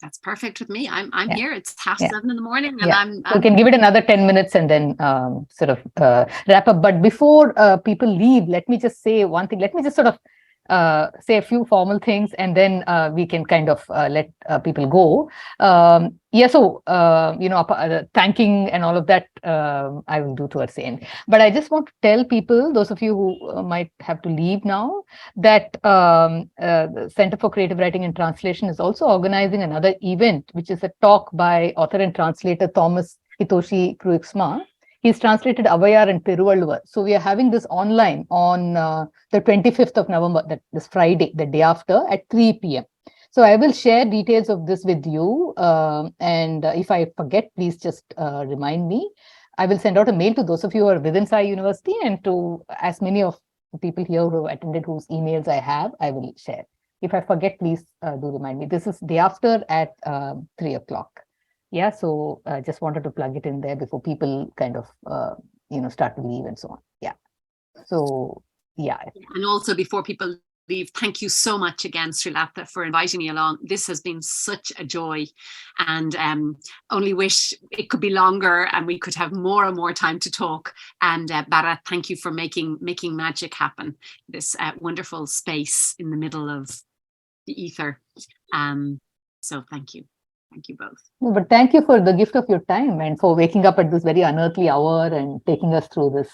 That's perfect with me. I'm here. It's 7:30 in the morning, and I'm so we can give it another 10 minutes and then wrap up. But before people leave, let me just say one thing. Let me just say a few formal things, and then we can kind of let people go. Thanking and all of that I will do towards the end. But I just want to tell people, those of you who might have to leave now, that the Center for Creative Writing and Translation is also organizing another event, which is a talk by author and translator Thomas Hitoshi Kruixma. He's translated Avayar and Peruvalluvar. So we are having this online on the 25th of November, this Friday, the day after, at 3 p.m. So I will share details of this with you. And if I forget, please just remind me. I will send out a mail to those of you who are within Sai University, and to as many of the people here who have attended, whose emails I have, I will share. If I forget, please do remind me. This is day after at 3 o'clock. Yeah, so I just wanted to plug it in there before people kind of, start to leave and so on. Yeah. So, yeah. And also before people leave, thank you so much again, Srilata, for inviting me along. This has been such a joy, and only wish it could be longer and we could have more and more time to talk. And Bharat, thank you for making magic happen. This wonderful space in the middle of the ether. So thank you. Thank you both. No, but thank you for the gift of your time and for waking up at this very unearthly hour and taking us through this.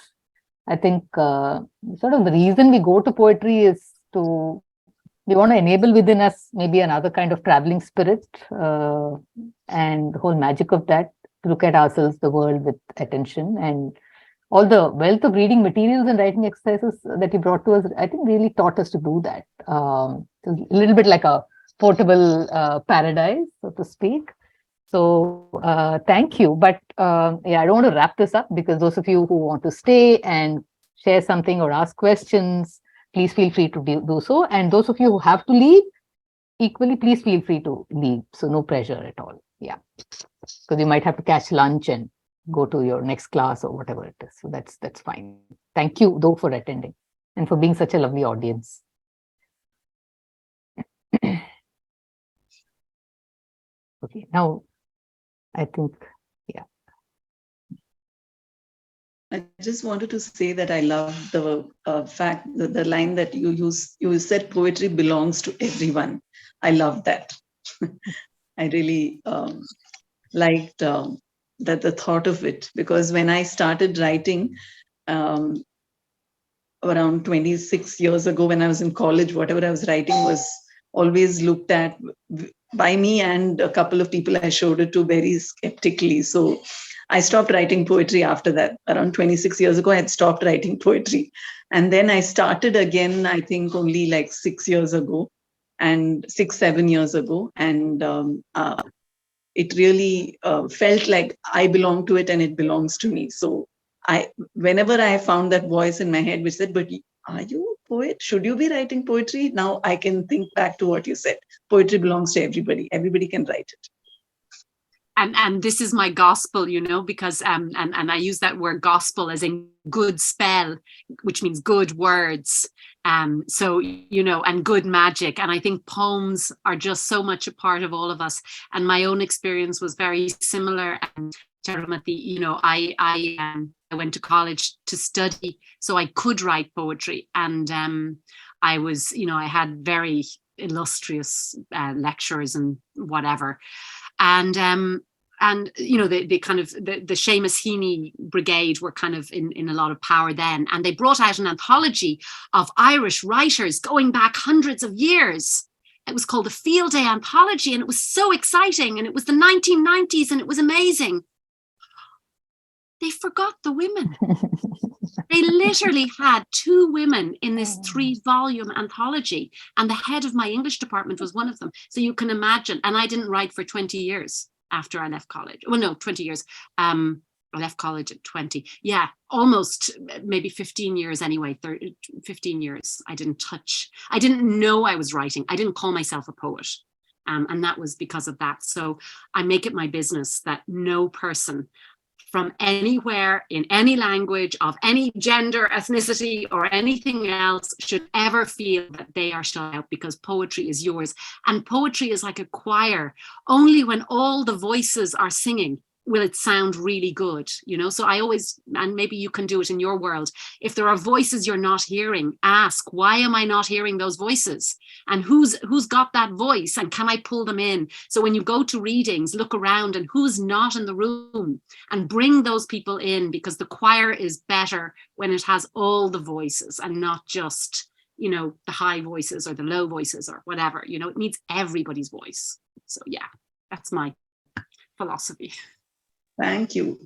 I think sort of the reason we go to poetry is we want to enable within us maybe another kind of traveling spirit, and the whole magic of that, to look at ourselves, the world with attention. And all the wealth of reading materials and writing exercises that you brought to us, I think really taught us to do that. It's a little bit like a portable paradise, so to speak. So thank you. But I don't want to wrap this up, because those of you who want to stay and share something or ask questions, please feel free to do so. And those of you who have to leave, equally, please feel free to leave. So no pressure at all. Yeah, because you might have to catch lunch and go to your next class or whatever it is. So that's fine. Thank you, though, for attending and for being such a lovely audience. Okay, now I think, yeah. I just wanted to say that I love the fact that the line that you said, poetry belongs to everyone. I love that. I really liked the thought of it, because when I started writing around 26 years ago, when I was in college, whatever I was writing was always looked at by me and a couple of people I showed it to very skeptically. So I stopped writing poetry after that. Around 26 years ago, I had stopped writing poetry. And then I started again, I think only like 6 years ago, and 6-7 years ago. And it really felt like I belong to it and it belongs to me. So whenever I found that voice in my head which said, but are you a poet? Should you be writing poetry? Now I can think back to what you said. Poetry belongs to everybody. Everybody can write it. And this is my gospel, you know, because and I use that word gospel as in good spell, which means good words. So, you know, and good magic. And I think poems are just so much a part of all of us. And my own experience was very similar. And you know, I went to college to study so I could write poetry. And I was, you know, I had very illustrious lecturers and whatever. And you know, the kind of the Seamus Heaney brigade were kind of in a lot of power then, and they brought out an anthology of Irish writers going back hundreds of years. It was called the Field Day Anthology, and it was so exciting, and it was the 1990s, and it was amazing. They forgot the women. They literally had 2 women in this 3-volume anthology, and the head of my English department was one of them. So you can imagine, and I didn't write for 20 years after I left college. Well, no, 20 years. I left college at 20. Yeah, almost maybe 15 years anyway, 15 years. I didn't know I was writing. I didn't call myself a poet. And that was because of that. So I make it my business that no person from anywhere, in any language, of any gender, ethnicity, or anything else should ever feel that they are shut out, because poetry is yours. And poetry is like a choir. Only when all the voices are singing will it sound really good, you know? So I always, and maybe you can do it in your world, if there are voices you're not hearing, ask, why am I not hearing those voices? And who's got that voice, and can I pull them in? So when you go to readings, look around and who's not in the room and bring those people in, because the choir is better when it has all the voices and not just, you know, the high voices or the low voices or whatever, you know, it needs everybody's voice. So yeah, that's my philosophy. Thank you.